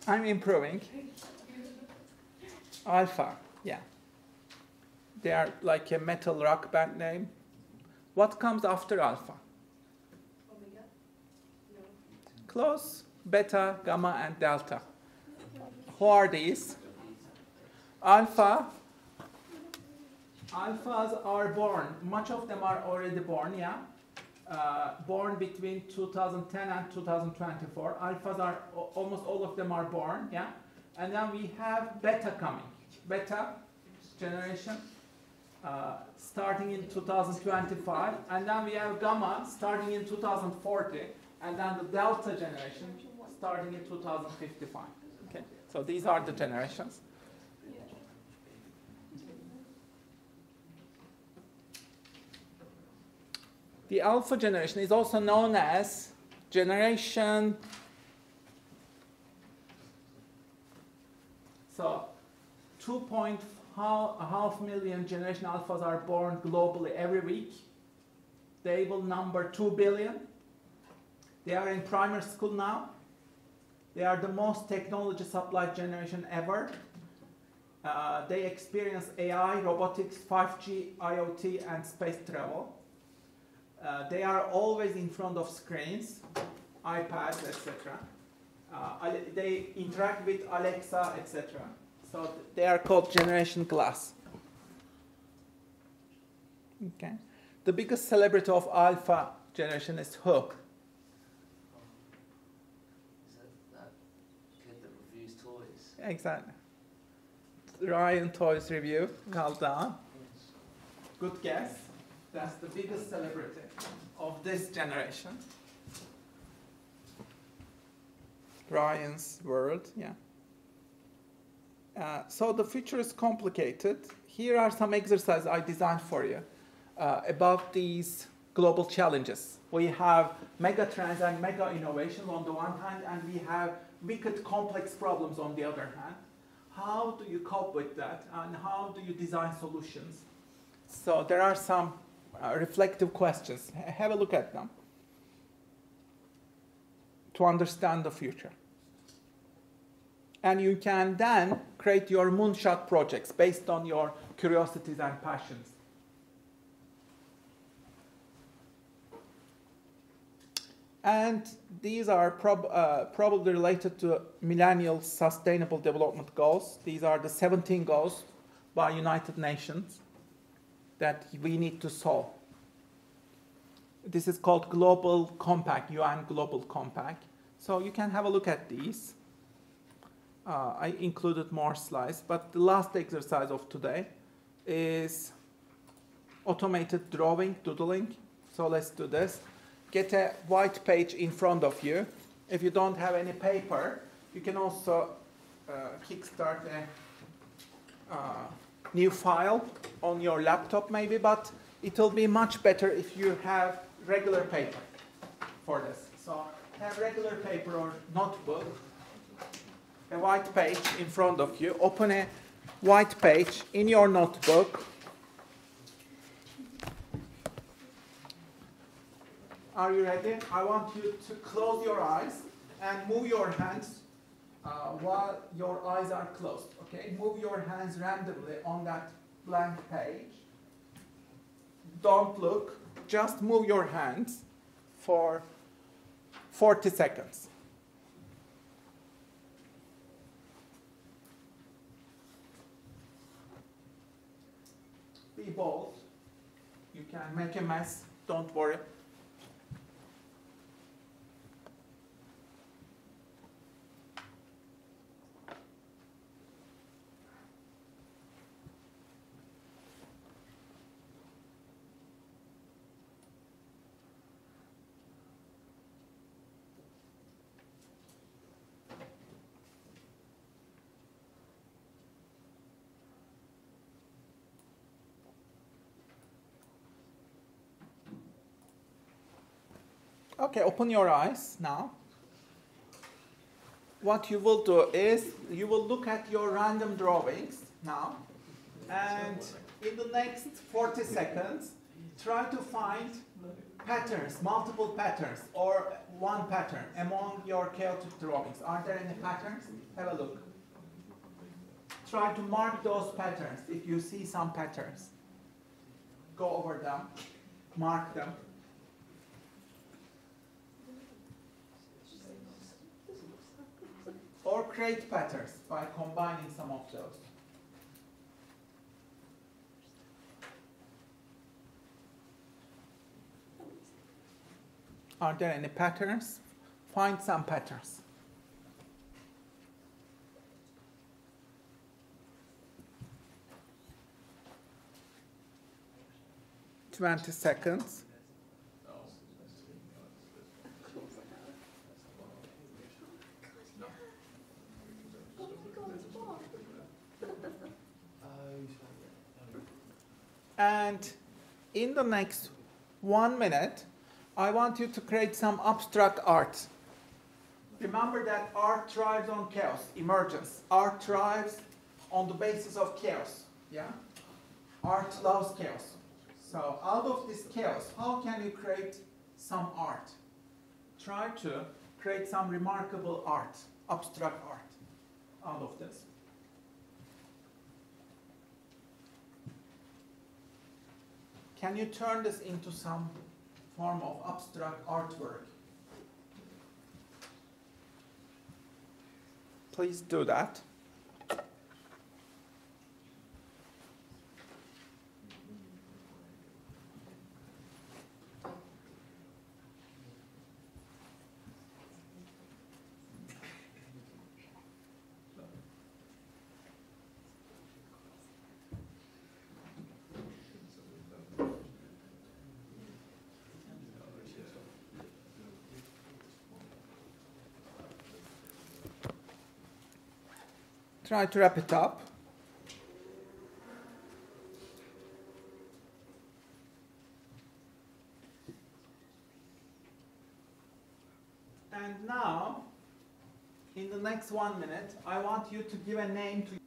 A: I'm improving. Alpha, yeah. They are like a metal rock band name. What comes after Alpha? Omega? No. Close. Beta, Gamma, and Delta. Who are these? Alpha. Alphas are born. Much of them are already born, yeah? Born between 2010 and 2024. Alphas are, almost all of them are born, yeah? And then we have Beta coming. Beta generation starting in 2025. And then we have Gamma starting in 2040. And then the Delta generation starting in 2055. Okay? So these are the generations. The Alpha generation is also known as generation. So 2.5 million generation Alphas are born globally every week. They will number 2 billion. They are in primary school now. They are the most technology supplied generation ever. They experience AI, robotics, 5G, IoT, and space travel. They are always in front of screens, iPads, etc. They interact with Alexa, etc. So they are called Generation Glass. Okay. The biggest celebrity of Alpha generation is Hook.
K: Is that kid that reviews toys?
A: Exactly. Ryan Toys Review, well done. Good guess. That's the biggest celebrity of this generation. Ryan's World, yeah. So the future is complicated. Here are some exercises I designed for you about these global challenges. We have mega trends and mega innovations on the one hand, and we have wicked complex problems on the other hand. How do you cope with that, and how do you design solutions? So there are some reflective questions. Have a look at them to understand the future. And you can then create your moonshot projects based on your curiosities and passions. And these are probably related to Millennial Sustainable Development Goals. These are the 17 goals by United Nations that we need to solve. This is called Global Compact, UN Global Compact. So you can have a look at these. I included more slides, but the last exercise of today is automated drawing, doodling. So let's do this. get a white page in front of you. If you don't have any paper, you can also kickstart a new file on your laptop maybe, but it will be much better if you have regular paper for this. So have regular paper or notebook, a white page in front of you. Open a white page in your notebook. Are you ready? I want you to close your eyes and move your hands while your eyes are closed. Okay? Move your hands randomly on that blank page. Don't look. Just move your hands for 40 seconds. Be bold. You can make a mess. Don't worry. Okay, open your eyes now. What you will do is you will look at your random drawings now, and in the next 40 seconds, try to find patterns, multiple patterns, or one pattern among your chaotic drawings. Are there any patterns? Have a look. Try to mark those patterns if you see some patterns. Go over them, mark them. Or create patterns by combining some of those. Are there any patterns? Find some patterns. "20 seconds. And in the next 1 minute, I want you to create some abstract art. Remember that art thrives on chaos, emergence. Art thrives on the basis of chaos. Yeah? Art loves chaos. So out of this chaos, how can you create some art? Try to create some remarkable art, abstract art, out of this. Can you turn this into some form of abstract artwork? Please do that. Try to wrap it up. And now, in the next 1 minute, I want you to give a name to